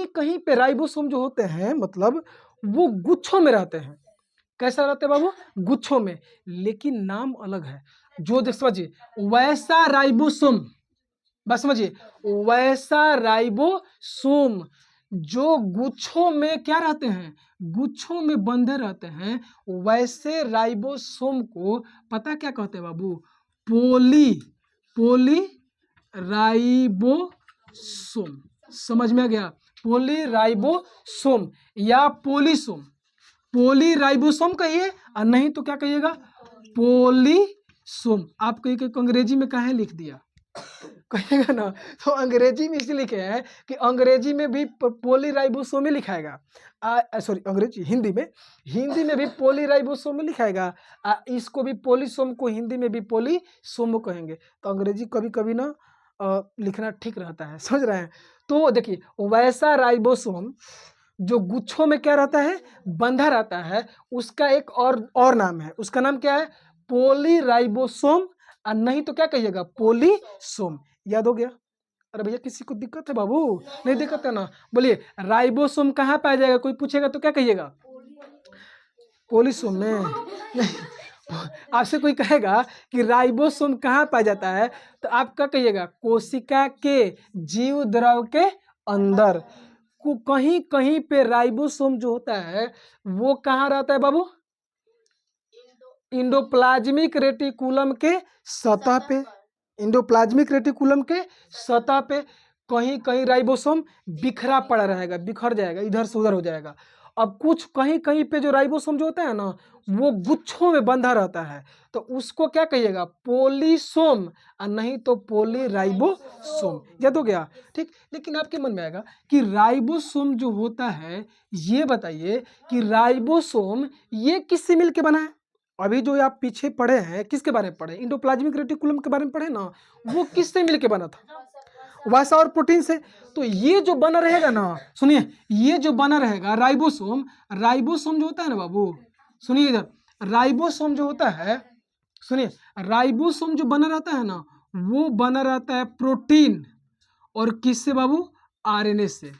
कहीं पे राइबोसोम जो होते हैं मतलब वो गुच्छों में रहते हैं। कैसा रहते हैं बाबू? गुच्छों में। लेकिन नाम अलग है। जो देख समझिए, वैसा राइबोसोम, बस समझिए, वैसा राइबोसोम जो गुच्छों में क्या रहते हैं, गुच्छों में बंधे रहते हैं, वैसे राइबोसोम को पता क्या कहते हैं बाबू, पोली राइबोसोम। समझ में आ गया, पोली राइबोसोम या पोलीसोम। पोली राइबोसोम कहिए और नहीं तो क्या कहिएगा, पोलीसोम। आप कहीं कहीं अंग्रेजी में कहाँ लिख दिया कहिएगा ना, तो अंग्रेजी में इसलिए लिखे हैं कि अंग्रेजी में भी पोली राइबोसोम ही लिखाएगा, सॉरी अंग्रेजी, हिंदी में भी पोली राइबोसोम ही लिखाएगा। इसको भी पोलीसोम को हिंदी में भी पोलीसोम कहेंगे। तो अंग्रेजी कभी कभी ना लिखना ठीक रहता है, समझ रहे हैं। तो देखिए वैसा राइबोसोम जो गुच्छों में क्या रहता है, बंधा रहता है, उसका एक और नाम है, उसका नाम क्या है, पोली राइबोसोम, और नहीं तो क्या कहिएगा, पोलीसोम। याद हो गया। अरे भैया किसी को दिक्कत है बाबू, नहीं दिक्कत है ना, बोलिए राइबोसोम कहाँ पाया जाएगा, कोई पूछेगा तो क्या कहिएगा, पोलीसोम में। आपसे कोई कहेगा कि राइबोसोम कहाँ पाया जाता है, तो आप क्या कहिएगा, कोशिका के जीव द्रव के अंदर कहीं कहीं पे राइबोसोम जो होता है वो कहाँ रहता है बाबू, इंडोप्लाज्मिक रेटिकुलम के सतह पे, इंडोप्लाज्मिक रेटिकुलम के सतह पे कहीं कहीं राइबोसोम बिखरा पड़ा रहेगा, बिखर जाएगा, इधर से उधर हो जाएगा। अब कुछ कहीं कहीं पे जो राइबोसोम जो होता है ना, वो गुच्छों में बंधा रहता है, तो उसको क्या कहिएगा, पोलीसोम, और नहीं तो पोली राइबोसोम। याद हो गया, ठीक। लेकिन आपके मन में आएगा कि राइबोसोम जो होता है, ये बताइए कि राइबोसोम ये किससे मिलके बना है। अभी जो आप पीछे पढ़े हैं किसके बारे में पढ़े, इंडोप्लाज्मिक रेटिकुलम के बारे में पढ़े ना, वो किससे मिलके बना था, वसा और प्रोटीन से। तो ये जो बना रहेगा ना, सुनिए, ये जो बना रहेगा राइबोसोम, राइबोसोम जो होता है ना बाबू, सुनिए इधर, राइबोसोम जो होता है, सुनिए, राइबोसोम जो बना रहता है ना, वो बना रहता है प्रोटीन और किससे बाबू, आरएनए से।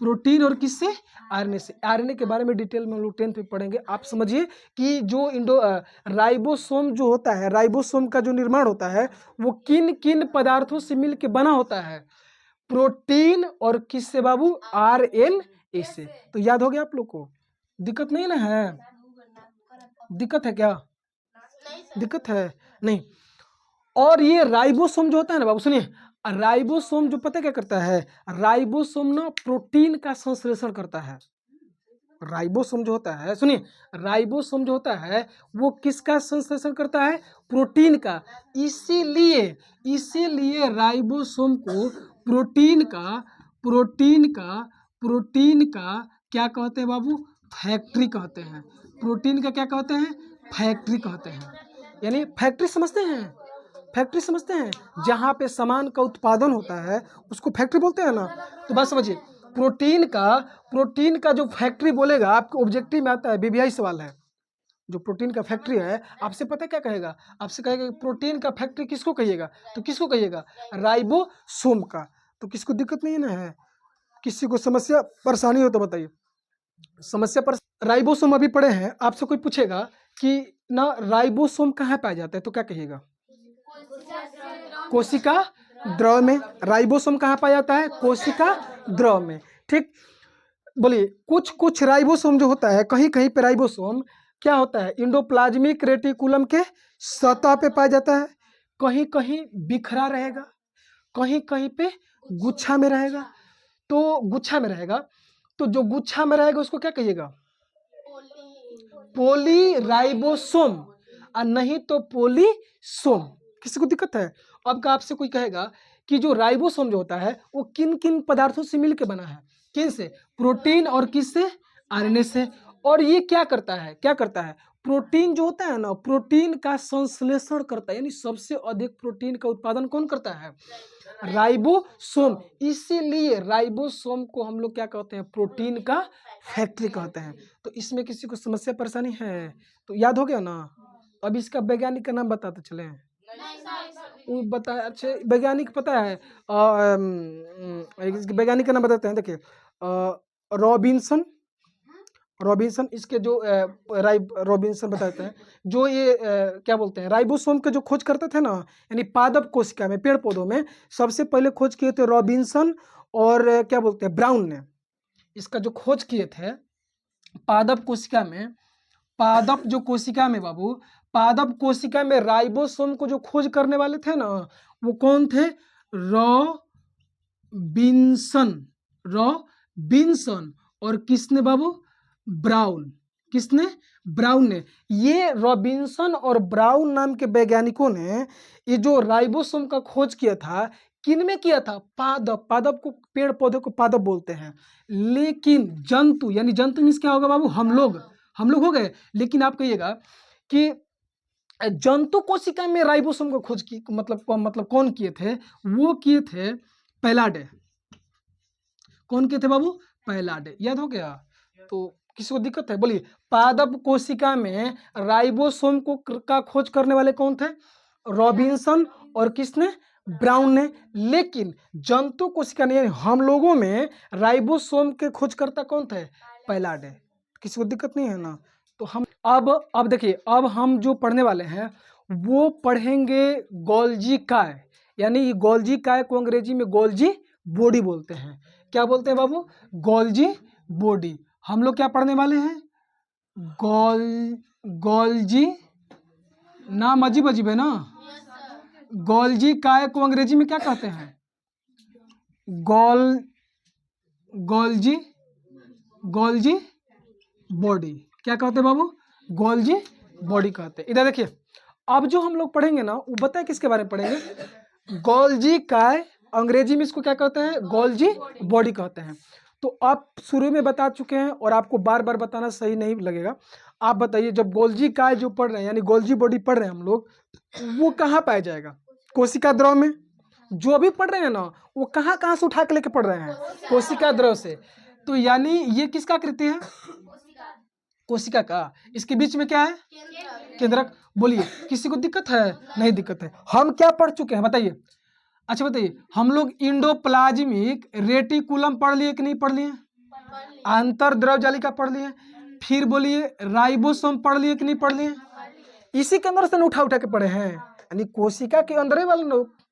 प्रोटीन और किससे, आरएनए से। आरएनए के बारे में डिटेल में हम लोग 10th में पढ़ेंगे। आप समझिए कि जो राइबोसोम जो होता है, राइबोसोम का जो निर्माण होता है वो किन किन पदार्थों से मिल के बना होता है, प्रोटीन और किससे बाबू, आरएनए से। तो याद हो गया आप लोग को, दिक्कत नहीं ना है, दिक्कत है क्या, दिक्कत है नहीं। और ये राइबोसोम जो होता है ना बाबू, सुनिए, राइबोसोम जो पता क्या करता है, राइबोसोम ना प्रोटीन का संश्लेषण करता है। राइबोसोम जो होता है, सुनिए, राइबोसोम जो होता है वो किसका संश्लेषण करता है, प्रोटीन का। इसीलिए राइबोसोम को प्रोटीन का क्या कहते हैं बाबू, फैक्ट्री कहते हैं। प्रोटीन का क्या कहते हैं, फैक्ट्री कहते हैं। यानी फैक्ट्री समझते हैं, फैक्ट्री समझते हैं, जहाँ पे सामान का उत्पादन होता है उसको फैक्ट्री बोलते हैं ना। तो बात समझिए, प्रोटीन का जो फैक्ट्री बोलेगा, आपके ऑब्जेक्टिव में आता है, बीबीआई सवाल है, जो प्रोटीन का फैक्ट्री है, आपसे पता क्या कहेगा, आपसे कहेगा प्रोटीन का फैक्ट्री किसको कहिएगा, तो किसको कहिएगा, राइबोसोम का। तो किसको दिक्कत नहीं ना है, किसी को समस्या परेशानी हो तो बताइए। समस्या पर राइबोसोम अभी पढ़े हैं, आपसे कोई पूछेगा कि ना राइबोसोम कहाँ पाया जाता है, तो क्या कहिएगा, कोशिका द्रव में। राइबोसोम कहाँ पाया जाता है, कोशिका द्रव में, ठीक। बोलिए, कुछ कुछ राइबोसोम जो होता है, कहीं कहीं पे राइबोसोम क्या होता है, इंडोप्लाज्मिक रेटिकुलम के सतह पे पाया जाता है, कहीं कहीं बिखरा रहेगा, कहीं कहीं पे गुच्छा में रहेगा। तो गुच्छा में रहेगा, तो जो गुच्छा में रहेगा उसको क्या कहिएगा, पोली राइबोसोम, और नहीं तो पोलीसोम। किसी को दिक्कत है। अब का आपसे कोई कहेगा कि जो राइबोसोम जो होता है वो किन किन पदार्थों से मिलकर बना है, किन से, प्रोटीन और किससे, आरएनए से। और ये क्या करता है, प्रोटीन जो होता है ना, प्रोटीन का संश्लेषण करता है, यानी सबसे अधिक प्रोटीन का उत्पादन कौन करता है, राइबोसोम। इसीलिए राइबोसोम को हम लोग क्या कहते हैं, प्रोटीन का फैक्ट्री कहते हैं। तो इसमें किसी को समस्या परेशानी है तो याद हो गया ना। अब इसका वैज्ञानिक का नाम बताते चले, वो बता, अच्छा वैज्ञानिक पता है, वैज्ञानिक का नाम बताते हैं, देखिए रॉबिन्सन, इसके जो रॉबिन्सन बताते हैं, जो ये क्या बोलते हैं, राइबोसोम के जो खोज करते थे ना, यानी पादप कोशिका में, पेड़ पौधों में सबसे पहले खोज किए थे रॉबिन्सन और क्या बोलते हैं, ब्राउन ने। इसका जो खोज किए थे पादप कोशिका में, पादप जो कोशिका में बाबू, पादप कोशिका में राइबोसोम को जो खोज करने वाले थे ना, वो कौन थे? Robinson, Robinson. और किसने बाबू? ब्राउन। किसने? ब्राउन ने। ये रॉबिन्सन और ब्राउन नाम के वैज्ञानिकों ने ये जो राइबोसोम का खोज किया था, किन में किया था? पादप। पादप को, पेड़ पौधे को पादप बोलते हैं। लेकिन जंतु, यानी जंतु मीन्स क्या होगा बाबू? हम लोग हो गए। लेकिन आप कहिएगा कि जंतु कोशिका में राइबोसोम को खोज की मतलब कौन किए थे? वो किए थे पैलाडे। कौन किए थे बाबू? पैलाडे। याद हो गया? तो किसी को दिक्कत है? बोलिए। पादप कोशिका में राइबोसोम को का खोज करने वाले कौन थे? रॉबिन्सन और किसने? ब्राउन ने। लेकिन जंतु कोशिका ने, हम लोगों में राइबोसोम के खोजकर्ता कौन थे? पैलाडे। किसी को दिक्कत नहीं है ना? तो हम अब देखिए, अब हम जो पढ़ने वाले हैं वो पढ़ेंगे गोल्जी काय, यानी गोल्जी काय को अंग्रेजी में गोल्जी बॉडी बोलते हैं। क्या बोलते हैं बाबू? Golgi body. हम लोग क्या पढ़ने वाले हैं? गोल्जी, नाम अजीब अजीब है ना। गोल्जी काय को अंग्रेजी में क्या कहते हैं? Golgi body. क्या कहते हैं बाबू? गोल्जी बॉडी कहते हैं। इधर देखिए, अब जो हम लोग पढ़ेंगे ना, वो बताए किसके बारे में पढ़ेंगे? गोल्जी काय, अंग्रेजी में इसको क्या कहते हैं? गोल्जी बॉडी कहते हैं। तो आप शुरू में बता चुके हैं और आपको बार बार बताना सही नहीं लगेगा। आप बताइए, जब गोल्जी काय जो पढ़ रहे हैं, यानी गोल्जी बॉडी पढ़ रहे हैं हम लोग, वो कहाँ पाया जाएगा? कोशिका द्रव में। जो भी पढ़ रहे हैं ना, वो कहाँ कहाँ से उठा के लेके पढ़ रहे हैं? कोशिका द्रव से। तो यानी ये किसका आकृति है? कोशिका का। इसके बीच में क्या है? केंद्रक। बोलिए, किसी को दिक्कत है? नहीं दिक्कत है। हम क्या पढ़ चुके हैं बताइए? अच्छा बताइए, हम लोग इंडोप्लाज्मिक रेटिकुलम पढ़ लिए कि नहीं पढ़ लिए? अंतर्द्रव जालिका पढ़ लिए। फिर बोलिए, राइबोसोम पढ़ लिए कि नहीं पढ़ लिए? इसी के अंदर से उठा उठा के पढ़े हैं, यानी कोशिका के अंदर वाले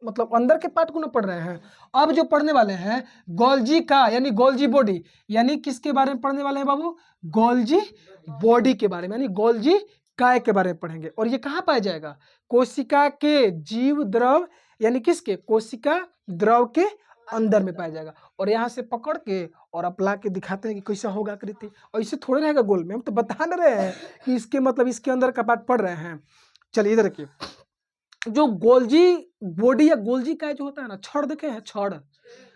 मतलब अंदर के पार्ट को ना पढ़ रहे हैं। अब जो पढ़ने वाले हैं गोल्जी का, यानी गोल्जी बॉडी, यानी किसके बारे में पढ़ने वाले हैं बाबू? गोल्जी बॉडी के बारे में, यानी गोल्जी काय के बारे में पढ़ेंगे। और ये कहाँ पाया जाएगा? कोशिका के जीव द्रव, यानी किसके? कोशिका द्रव के अंदर में पाया जाएगा। और यहाँ से पकड़ के और आप ला के दिखाते हैं कि कैसा होगा आकृति। और इसे थोड़े रहेगा गोल में, हम तो बता न रहे हैं कि इसके मतलब इसके अंदर का पार्ट पढ़ रहे हैं। चलिए इधर देखिए, जो गोल्जी बॉडी या गोल्जी काय जो होता है ना, छड़ देखे हैं? छड़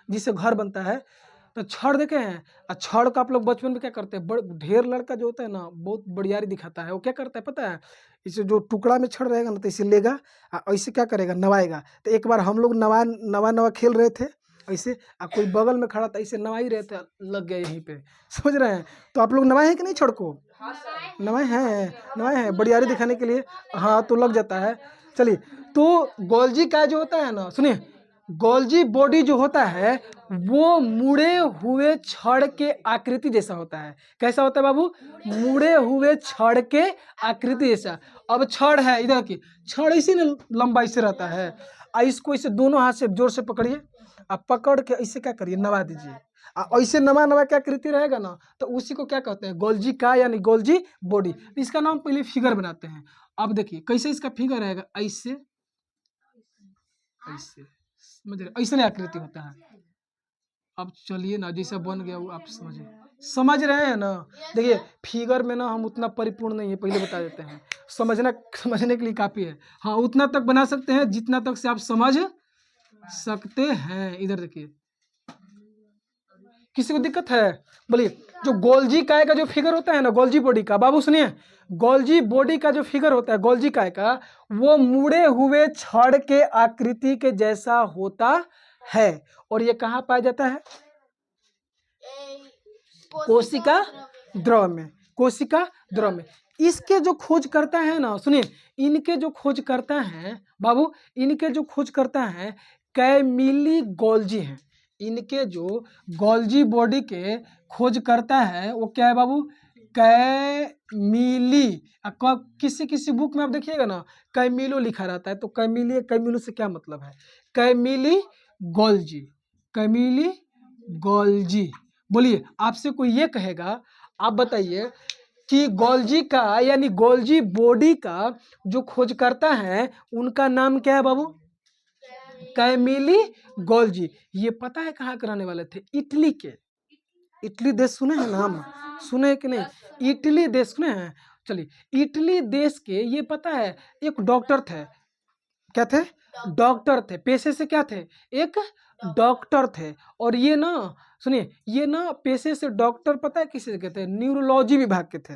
जिससे घर बनता है, तो छड़ देखे हैं? और छड़ का आप लोग बचपन में क्या करते हैं? ढेर लड़का जो होता है ना, बहुत बढ़ियारी दिखाता है। वो क्या करता है पता है? इसे जो टुकड़ा में छड़ रहेगा ना, तो इसे लेगा और ऐसे क्या करेगा? नवाएगा। तो एक बार हम लोग नवा खेल रहे थे ऐसे, कोई बगल में खड़ा था, ऐसे नवा ही रहे थे, लग गया यहीं पे। समझ रहे हैं? तो आप लोग नवाए हैं कि नहीं छड़ को? नवाए हैं बढ़ियारी दिखाने के लिए। हाँ, तो लग जाता है। चलिए, तो गोल्जी का जो होता है ना, सुनिए, गोल्जी बॉडी जो होता है वो मुड़े हुए छड़ के आकृति जैसा होता है। कैसा होता है बाबू? मुड़े हुए छड़ के आकृति जैसा। अब छड़ है, इधर की छड़ इसी ने लंबाई से रहता है। इसको इसे दोनों हाथ से जोर से पकड़िए, आप पकड़ के ऐसे क्या करिए? नवा दीजिए। ऐसे नवा क्या आकृति रहेगा ना, तो उसी को क्या कहते हैं? गोल्जी का, यानी गोल्जी बॉडी। इसका नाम पहले फिगर बनाते हैं। अब देखिए कैसे इसका फिगर रहेगा, ऐसे ऐसे, समझ रहे? ऐसे आकृति होता है। अब चलिए ना, जैसा बन गया वो आप समझ रहे हैं ना? देखिए, फिगर में ना हम उतना परिपूर्ण नहीं है, पहले बता देते हैं। समझने के लिए काफ़ी है। हाँ, उतना तक बना सकते हैं जितना तक से आप समझ सकते हैं। इधर देखिए, किसी को दिक्कत है? बोलिए। जो गोल्जी काय का जो फिगर होता है ना, गोल्जी बॉडी का, बाबू सुनिए, गोल्जी बॉडी का जो फिगर होता है गोल्जी काय का, वो मुड़े हुए छड़ के आकृति के जैसा होता है। और ये कहाँ पाया जाता है? कोशिका द्रव में। कोशिका द्रव में। इसके जो खोज करता है ना, सुनिए, इनके जो खोज करता है बाबू, इनके जो खोज करता है कैमिली गोल्जी हैं। इनके जो गोल्जी बॉडी के खोज करता है वो क्या है बाबू? कैमिली। किसी बुक में आप देखिएगा ना, कैमिलो लिखा रहता है। तो कैमिलो से क्या मतलब है? Camillo Golgi. कैमिली गोल्जी बोलिए, आपसे कोई ये कहेगा, आप बताइए कि गोल्जी का यानी गोल्जी बॉडी का जो खोजकर्ता है उनका नाम क्या है बाबू? Camillo Golgi. ये पता है कहाँ के रहने वाले थे? इटली के। इटली देश सुने हैं नाम? सुने हैं कि नहीं? इटली देश सुने हैं? चलिए, इटली देश के ये पता है एक डॉक्टर थे। क्या थे? डॉक्टर थे। पेशे से क्या थे? एक डॉक्टर थे। और ये ना, सुनिए, ये ना पेशे से डॉक्टर पता है किसे कहते हैं? न्यूरोलॉजी विभाग के थे।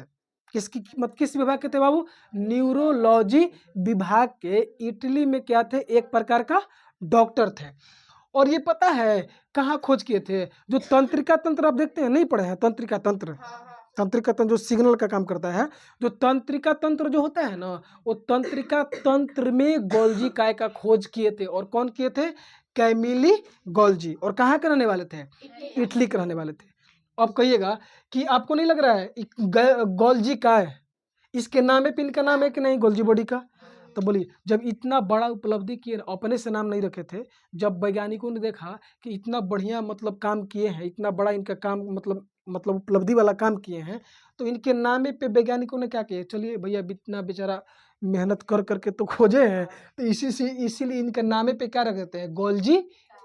किसकी मत किस विभाग के थे बाबू? न्यूरोलॉजी विभाग के। इटली में क्या थे? एक प्रकार का डॉक्टर थे। और ये पता है कहाँ खोज किए थे? जो तंत्रिका तंत्र आप देखते हैं, नहीं पढ़े हैं? तंत्रिका तंत्र, तंत्रिका तंत्र जो सिग्नल का काम करता है, जो तंत्रिका तंत्र जो होता है ना, वो तंत्रिका तंत्र में गोल्जी काय का खोज किए थे। और कौन किए थे? Camillo Golgi. और कहाँ के रहने वाले थे? इटली के रहने वाले थे। अब कहिएगा कि आपको नहीं लग रहा है गोल्जी काय इसके नाम है, पिन का नाम है कि नहीं गोल्जी बॉडी का? तो बोलिए, जब इतना बड़ा उपलब्धि किए, अपने से नाम नहीं रखे थे, जब वैज्ञानिकों ने देखा कि इतना बढ़िया मतलब काम किए हैं, इतना बड़ा इनका काम मतलब उपलब्धि वाला काम किए हैं, तो इनके नामे पे वैज्ञानिकों ने क्या किया? चलिए भैया, इतना बेचारा मेहनत कर करके तो खोजे हैं, तो इसीलिए इनके नामे पे क्या रख देते हैं? गोल्जी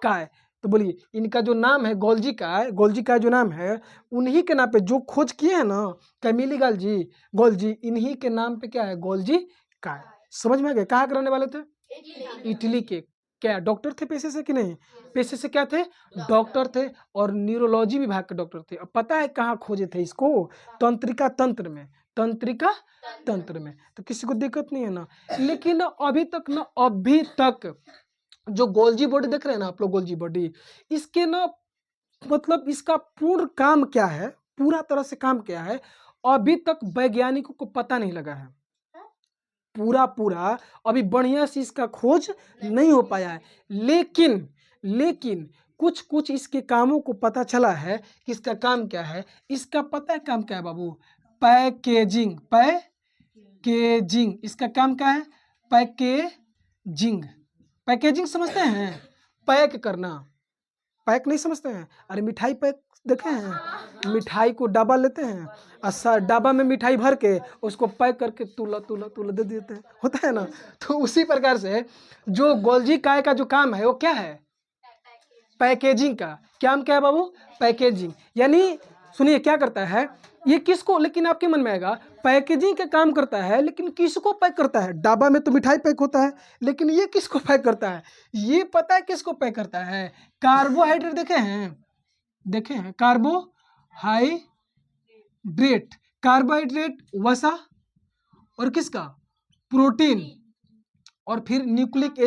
काय। तो बोलिए, इनका जो नाम है गोल्जी काय जो नाम है, उन्हीं के नाम पे जो खोज किए हैं ना, कैमिली गोल्जी, इन्हीं के नाम पे क्या है? गोल्जी काय। समझ में आ गया? कहाँ के रहने वाले थे? इटली के। क्या डॉक्टर थे पेशे से कि नहीं? पेशे से क्या थे? डॉक्टर थे। और न्यूरोलॉजी विभाग के डॉक्टर थे। अब पता है कहाँ खोजे थे इसको? तंत्रिका तंत्र में। तंत्रिका तंत्र में। तो किसी को दिक्कत नहीं है ना? लेकिन अभी तक जो गोल्जी बॉडी देख रहे हैं ना आप लोग, गोल्जी बॉडी, इसके ना मतलब इसका पूर्ण काम क्या है, पूरा तरह से काम क्या है, अभी तक वैज्ञानिकों को पता नहीं लगा है। पूरा अभी बढ़िया से इसका खोज नहीं हो पाया है। लेकिन कुछ इसके कामों को पता चला है कि इसका काम क्या है। इसका पता है काम क्या है बाबू? पैकेजिंग। इसका काम क्या है? पैकेजिंग समझते हैं? पैक करना। पैक नहीं समझते हैं? अरे मिठाई पैक देखे हैं? मिठाई को डब्बा लेते हैं, डब्बा में मिठाई भर के उसको पैक करके तुला दे देते हैं, होता है ना? तो उसी प्रकार से जो गोल्जी काय का जो काम है वो क्या है? पैकेजिंग का। काम क्या है बाबू? पैकेजिंग। यानी सुनिए, क्या करता है ये? किसको, लेकिन आपके मन में आएगा, पैकेजिंग का काम करता है, लेकिन किसको पैक करता है? डब्बा में तो मिठाई पैक होता है, लेकिन ये किसको पैक करता है? ये पता है किसको पैक करता है? कार्बोहाइड्रेट देखे हैं कार्बोहाइड्रेट, वसा, और किसका? प्रोटीन, और फिर न्यूक्लिक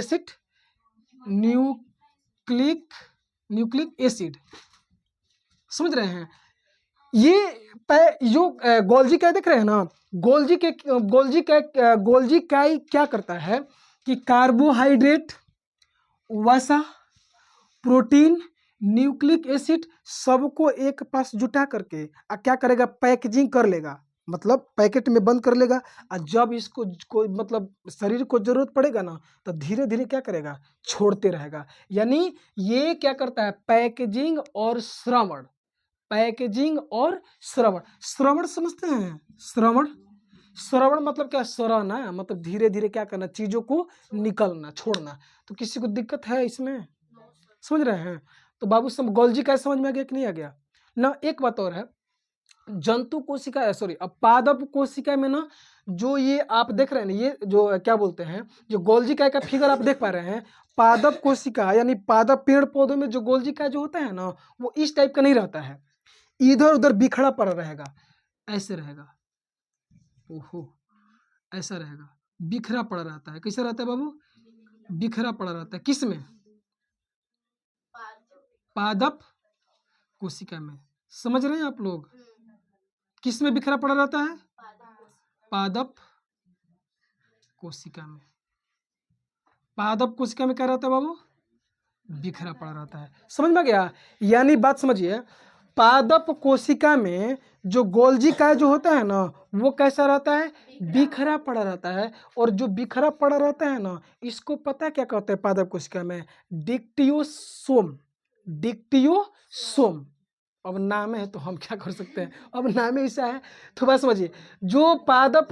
एसिड। समझ रहे हैं? ये जो गोल्जी काय देख रहे हैं ना, गोल्जी काय क्या करता है कि कार्बोहाइड्रेट, वसा, प्रोटीन, न्यूक्लिक एसिड सबको एक पास जुटा करके क्या करेगा? पैकेजिंग कर लेगा, मतलब पैकेट में बंद कर लेगा। और जब इसको मतलब शरीर को जरूरत पड़ेगा ना, तो धीरे धीरे क्या करेगा? छोड़ते रहेगा। यानी ये क्या करता है? पैकेजिंग और श्रवण। श्रवण समझते हैं? श्रवण मतलब क्या? सरना, मतलब धीरे धीरे क्या करना? चीजों को निकलना, छोड़ना। तो किसी को दिक्कत है इसमें? समझ रहे हैं? तो बाबू सब गोल्जी का समझ में आ गया कि नहीं आ गया ना? एक बात और है, जंतु कोशिका, सॉरी, अब पादप कोशिका में ना, जो ये आप देख रहे हैं ना, ये जो क्या बोलते हैं, जो गोल्जी काय का फिगर आप देख पा रहे हैं, पादप कोशिका यानी पादप पेड़ पौधों में जो गोल्जी काय जो होता है ना, वो इस टाइप का नहीं रहता है, इधर उधर बिखरा पड़ा रहेगा, ऐसे रहेगा। ओहो, ऐसा रहेगा, बिखरा पड़ा रहता है। कैसा रहता है बाबू? बिखरा पड़ा रहता है। किस में? पादप कोशिका में। समझ रहे हैं आप लोग? किस में बिखरा पड़ा रहता है? पादप कोशिका में। पादप कोशिका में क्या रहता है बाबू? बिखरा पड़ा रहता है। समझ में आ गया? यानी बात समझिए, पादप कोशिका में जो गोल्जी काय जो होता है ना, वो कैसा रहता है? बिखरा पड़ा रहता है। और जो बिखरा पड़ा रहता है ना, इसको पता है क्या कहते हैं पादप कोशिका में? डिक्टियोसोम। अब नाम है तो हम क्या कर सकते हैं, अब नाम ही ऐसा है। तो बस समझिए, जो पादप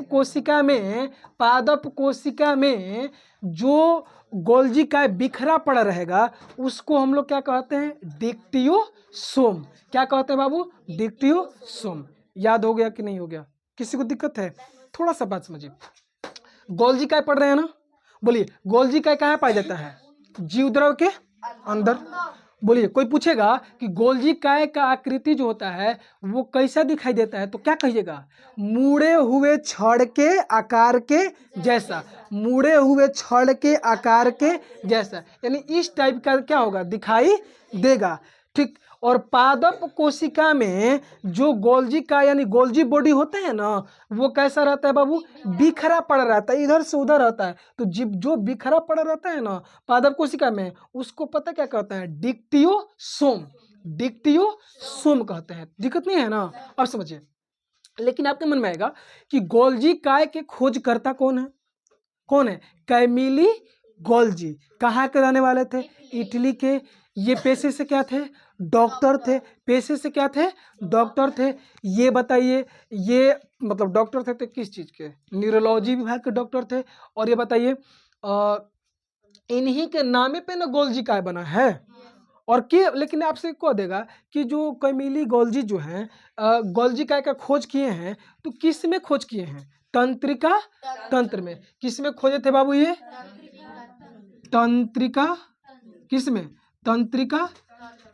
कोशिका में जो गोल्जी का बिखरा पड़ा रहेगा उसको हम लोग क्या कहते हैं, डिक्टियोसोम। क्या कहते हैं बाबू, डिक्टियोसोम। याद हो गया कि नहीं हो गया, किसी को दिक्कत है? थोड़ा सा बात समझिए, गोल्जी काय पढ़ रहे हैं ना, बोलिए गोल्जी काय कहाँ पाया जाता है, जीव द्रव के अंदर। बोलिए, कोई पूछेगा कि गोल्जी काय का आकृति जो होता है वो कैसा दिखाई देता है, तो क्या कहिएगा, मुड़े हुए छड़ के आकार के जैसा, मुड़े हुए छड़ के आकार के जैसा, यानी इस टाइप का क्या होगा, दिखाई देगा। ठीक। और पादप कोशिका में जो गोल्जी का यानी गोल्जी बॉडी होता है ना, वो कैसा रहता है बाबू, बिखरा पड़ा रहता है, इधर से उधर रहता है। तो जो बिखरा पड़ा रहता है ना पादप कोशिका में, उसको पता क्या कहते हैं, डिक्टियोसोम। डिक्टियोसोम कहते हैं। दिक्कत नहीं है ना, अब समझिए। लेकिन आपके मन में आएगा कि गोल्जी काय के खोजकर्ता कौन है, कौन है, कैमिली गोल्जी। कहाँ के रहने वाले थे, इटली के। ये पेशे से क्या थे, डॉक्टर थे। पेशे से क्या थे, डॉक्टर थे। ये बताइए, ये मतलब डॉक्टर थे तो किस चीज़ के, न्यूरोलॉजी विभाग के डॉक्टर थे। और ये बताइए इन्हीं के नामे पे ना गोल्जी काय बना है। और के लेकिन आपसे कह देगा कि जो कैमिली गोल्जी जो हैं गोल्जी काय का खोज किए हैं, तो किस में खोज किए हैं, तंत्रिका तंत्र में। किस में खोजे थे बाबू ये, तंत्रिका, किस में, तंत्रिका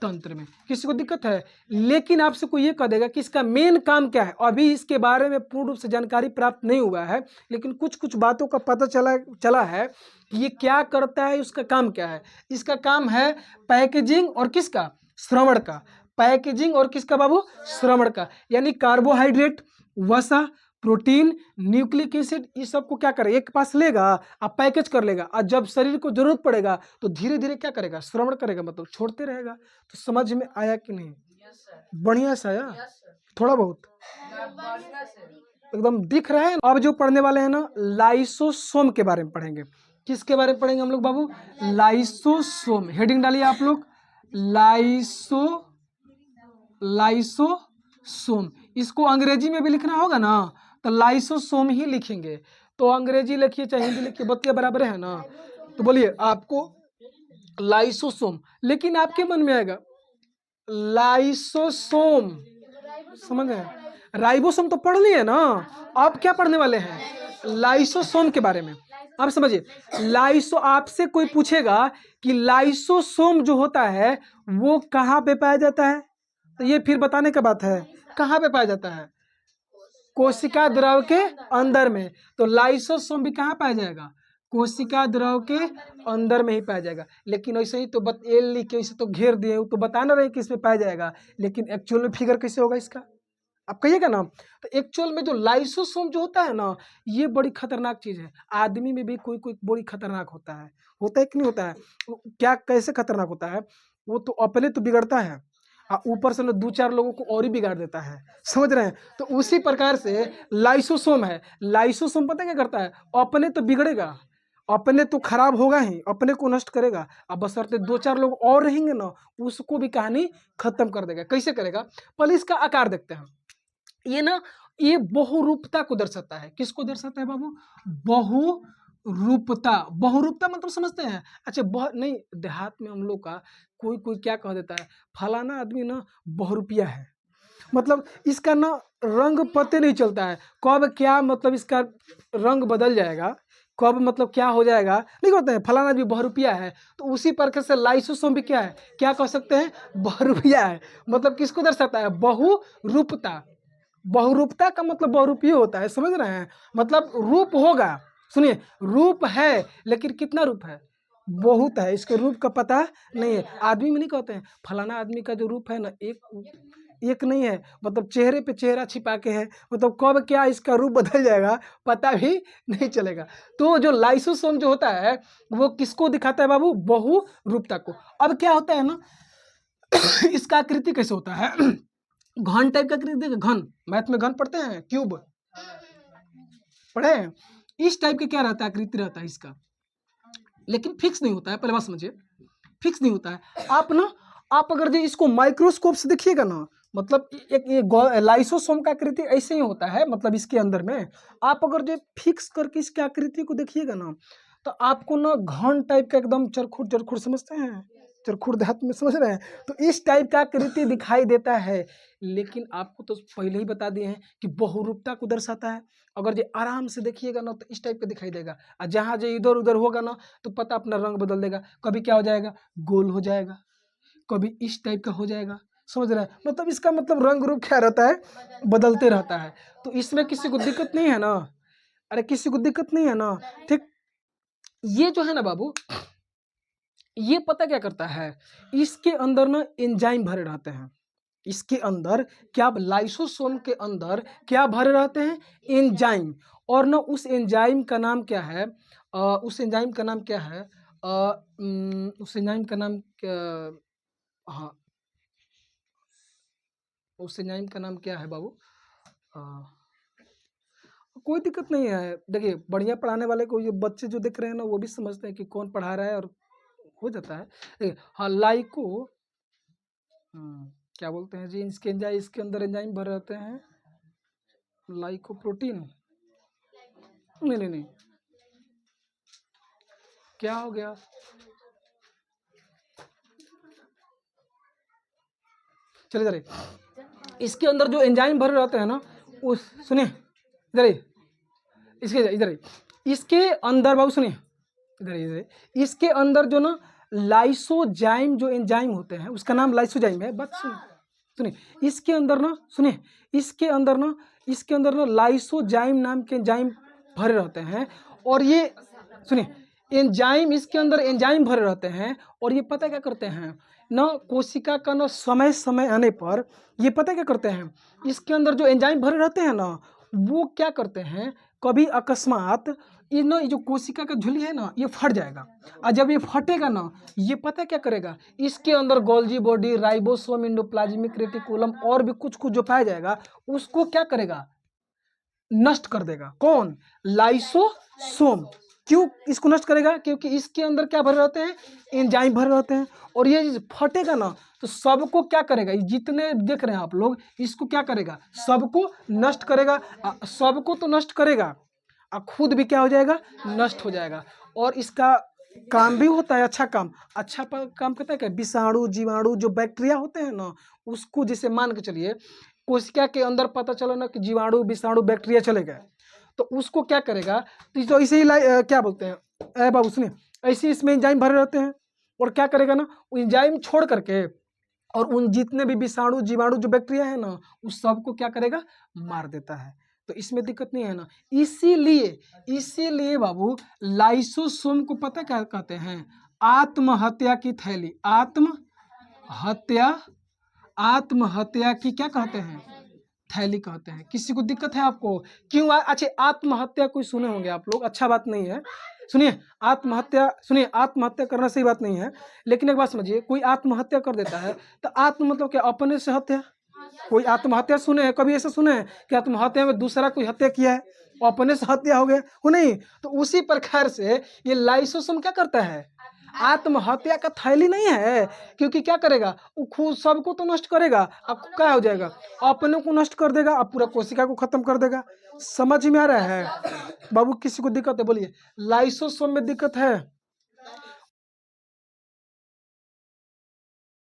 तंत्र में। किसी को दिक्कत है? लेकिन आपसे कोई ये कह देगा कि इसका मेन काम क्या है, अभी इसके बारे में पूर्ण रूप से जानकारी प्राप्त नहीं हुआ है, लेकिन कुछ कुछ बातों का पता चला है कि ये क्या करता है, उसका काम क्या है। इसका काम है पैकेजिंग और किसका, श्रवण का। पैकेजिंग और किसका बाबू, श्रवण का। यानी कार्बोहाइड्रेट, वसा, प्रोटीन, न्यूक्लिक एसिड, इस सब को क्या करेगा, एक पास लेगा और पैकेज कर लेगा, और जब शरीर को जरूरत पड़ेगा तो धीरे धीरे क्या करेगा, श्रवण करेगा, मतलब छोड़ते रहेगा। तो समझ में आया कि नहीं, बढ़िया से आया, थोड़ा बहुत एकदम दिख रहा है। अब जो पढ़ने वाले हैं ना, लाइसोसोम के बारे में पढ़ेंगे। किसके बारे में पढ़ेंगे हम लोग बाबू, लाइसोसोम। हेडिंग डालिए आप लोग, लाइसोसोम। इसको अंग्रेजी में भी लिखना होगा ना, तो लाइसोसोम ही लिखेंगे। तो अंग्रेजी लिखिए चाहे हिंदी लिखिए, बत्तियां बराबर है ना। तो बोलिए आपको लाइसोसोम, लेकिन आपके मन में आएगा लाइसोसोम, समझ गए, राइबोसोम तो पढ़ लिए ना, आप क्या पढ़ने वाले हैं, लाइसोसोम के बारे में। आप समझिए, आपसे कोई पूछेगा कि लाइसोसोम जो होता है वो कहाँ पे पाया जाता है, तो ये फिर बताने का बात है, कहाँ पे पाया जाता है, कोशिका द्रव के अंदर में। तो लाइसोसोम भी कहाँ पाया जाएगा, कोशिका द्रव के अंदर में ही पाया जाएगा। लेकिन ऐसे ही तो एल लिख के ऐसे तो घेर दिए, तो बताना रहे कि इसमें पाया जाएगा, लेकिन एक्चुअल में फिगर कैसे होगा इसका, आप कहिएगा ना। तो एक्चुअल में जो लाइसोसोम जो होता है ना, ये बड़ी खतरनाक चीज है। आदमी में भी कोई कोई बड़ी खतरनाक होता है कि नहीं होता है, क्या कैसे खतरनाक होता है, वो तो अपने तो बिगड़ता है, ऊपर से ना दो चार लोगों को और ही बिगाड़ देता है, समझ रहे हैं। तो उसी प्रकार से लाइसोसोम है। लाइसोसोम पता क्या करता है, अपने तो बिगड़ेगा, अपने तो खराब होगा ही, अपने को नष्ट करेगा, अब बशर्ते दो चार लोग और रहेंगे ना, उसको भी कहानी खत्म कर देगा। कैसे करेगा, पहले इसका आकार देखते हैं। ये ना, ये बहुरूपता को दर्शाता है। किसको दर्शाता है बाबू, बहुरूपता। बहुरूपता मतलब समझते हैं, अच्छा नहीं, देहात में हम लोग का कोई कोई क्या कह देता है, फलाना आदमी ना बहुरूपिया है, मतलब इसका ना रंग पते नहीं चलता है, कब क्या मतलब इसका रंग बदल जाएगा, कब मतलब क्या हो जाएगा, नहीं कहते हैं फलाना आदमी बहुरूपिया है। तो उसी प्रकार से लाइसोसोम भी क्या है, क्या कह सकते हैं, बहुरूपिया है। मतलब किसको दर्शाता है, बहुरूपता। बहुरूपता का मतलब बहुरूपीय होता है, समझ रहे हैं, मतलब रूप होगा। सुनिए, रूप है, लेकिन कितना रूप है, बहुत है, इसके रूप का पता नहीं है। आदमी में नहीं कहते हैं फलाना आदमी का जो रूप है ना, एक नहीं है, मतलब चेहरे पे चेहरा छिपा के है, मतलब कब क्या इसका रूप बदल जाएगा पता भी नहीं चलेगा। तो जो लाइसोसोम जो होता है वो किसको दिखाता है बाबू, बहुरूपता को। अब क्या होता है ना इसका आकृति कैसे होता है, घन टाइप का आकृति देखिए, घन, मैथ में घन पढ़ते हैं, क्यूब पढ़े हैं, इस टाइप का क्या रहता है, आकृति रहता है इसका, लेकिन फिक्स नहीं होता है। पहले बात समझिए, फिक्स नहीं होता है। आप अगर जो इसको माइक्रोस्कोप से देखिएगा ना, मतलब एक ये लाइसोसोम का आकृति ऐसे ही होता है, मतलब इसके अंदर में आप अगर जो फिक्स करके इसकी आकृति को देखिएगा ना, तो आपको ना घन टाइप का एकदम चरखुट चरखुट समझते हैं, चरखुट देहात में समझ रहे हैं, तो इस टाइप का आकृति दिखाई देता है। लेकिन आपको तो पहले ही बता दिए हैं कि बहुरूपता को दर्शाता है। अगर जो आराम से देखिएगा ना तो इस टाइप का दिखाई देगा, और जहाँ जो इधर उधर होगा ना तो पता अपना रंग बदल देगा, कभी क्या हो जाएगा, गोल हो जाएगा, कभी इस टाइप का हो जाएगा, समझ रहे हैं। मतलब इसका मतलब रंग रूप क्या रहता है, बदलते रहता है। तो इसमें किसी को दिक्कत नहीं है ना, अरे किसी को दिक्कत नहीं है ना, ठीक। ये जो है ना बाबू, ये पता क्या करता है, इसके अंदर ना एंजाइम भरे रहते हैं। इसके अंदर क्या, लाइसोसोम के अंदर क्या भरे रहते हैं, एंजाइम। और ना उस एंजाइम का नाम क्या है, उस एंजाइम का नाम क्या है, उस एंजाइम का नाम हाँ, उस एंजाइम का नाम क्या है बाबू, अ, कोई दिक्कत नहीं है। देखिए बढ़िया पढ़ाने वाले को, ये बच्चे जो देख रहे हैं ना वो भी समझते हैं कि कौन पढ़ा रहा है, और हो जाता है। देखिए हाँ, लाइको, क्या बोलते हैं जी, इसके एंजाइम, इसके अंदर एंजाइम भर रहते हैं, लाइकोप्रोटीन, नहीं नहीं नहीं, क्या हो गया, चलिए इधर इसके अंदर जो एंजाइम भरे रहते हैं ना, उस सुनिए इधर इसके इधर इसके अंदर बाबू सुनिए, इधर इधर इसके अंदर जो ना लाइसोजाइम जो एंजाइम होते हैं, उसका नाम लाइसोजाइम है। बात सुनिए, इसके अंदर ना, सुनिए, इसके अंदर ना लाइसोजाइम नाम के एंजाइम भरे रहते हैं। और ये सुनिए, एंजाइम, इसके अंदर एंजाइम भरे रहते हैं, और ये पता क्या करते हैं ना, कोशिका का ना समय समय आने पर ये पता क्या करते हैं, इसके अंदर जो एंजाइम भरे रहते हैं ना, वो क्या करते हैं, कभी अकस्मात ये ना, ये जो कोशिका का झिल्ली है ना, ये फट जाएगा। और जब ये फटेगा ना, ये पता क्या करेगा, इसके अंदर Golgi body, ribosome, endoplasmic reticulum और भी कुछ कुछ जो पाया जाएगा, उसको क्या करेगा, नष्ट कर देगा। कौन, लाइसोसोम। क्यों इसको नष्ट करेगा, क्योंकि इसके अंदर क्या भरे रहते हैं, एंजाइम भरे रहते हैं। और ये फटेगा ना तो सबको क्या करेगा, ये जितने देख रहे हैं आप लोग, इसको क्या करेगा, सबको नष्ट करेगा। सबको तो नष्ट करेगा, और खुद भी क्या हो जाएगा, नष्ट हो जाएगा। और इसका काम भी होता है, अच्छा काम, काम करता है क्या, विषाणु जीवाणु जो बैक्टीरिया होते हैं ना, उसको जैसे मान के चलिए कोशिका के अंदर पता चला ना कि जीवाणु विषाणु बैक्टीरिया चले गए, तो उसको क्या करेगा, तो इसे ही क्या बोलते हैं बाबू सुनिए, ऐसे इसमें एंजाइम भरे रहते हैं, और क्या करेगा ना, एंजाइम छोड़ करके और उन जितने भी विषाणु जीवाणु जो बैक्टीरिया है ना, उस सबको क्या करेगा, मार देता है। तो इसमें दिक्कत नहीं है ना। इसीलिए बाबू लाइसोसोम को पता क्या कहते हैं, आत्महत्या की थैली, आत्महत्या की क्या कहते हैं, थैली कहते हैं। किसी को दिक्कत है आपको, क्यों अच्छा आत्महत्या कोई सुने होंगे आप लोग, अच्छा बात नहीं है। सुनिए आत्महत्या करना सही बात नहीं है, लेकिन एक बात समझिए, कोई आत्महत्या कर देता है तो आत्म मतलब क्या, अपने से हत्या। कोई आत्महत्या सुने हैं कभी, ऐसा सुने हैं कि आत्महत्या में दूसरा कोई हत्या किया है और अपने से हत्या हो गया हो, नहीं। तो उसी प्रकार से ये लाइसोसोम क्या करता है, आत्महत्या का थैली नहीं है, क्योंकि क्या करेगा, वो खुद सबको तो नष्ट करेगा, अब क्या हो जाएगा, अपने को नष्ट कर देगा, अब पूरा कोशिका को खत्म कर देगा। समझ में आ रहा है बाबू, किसी को दिक्कत है बोलिए, लाइसोसोम में दिक्कत है।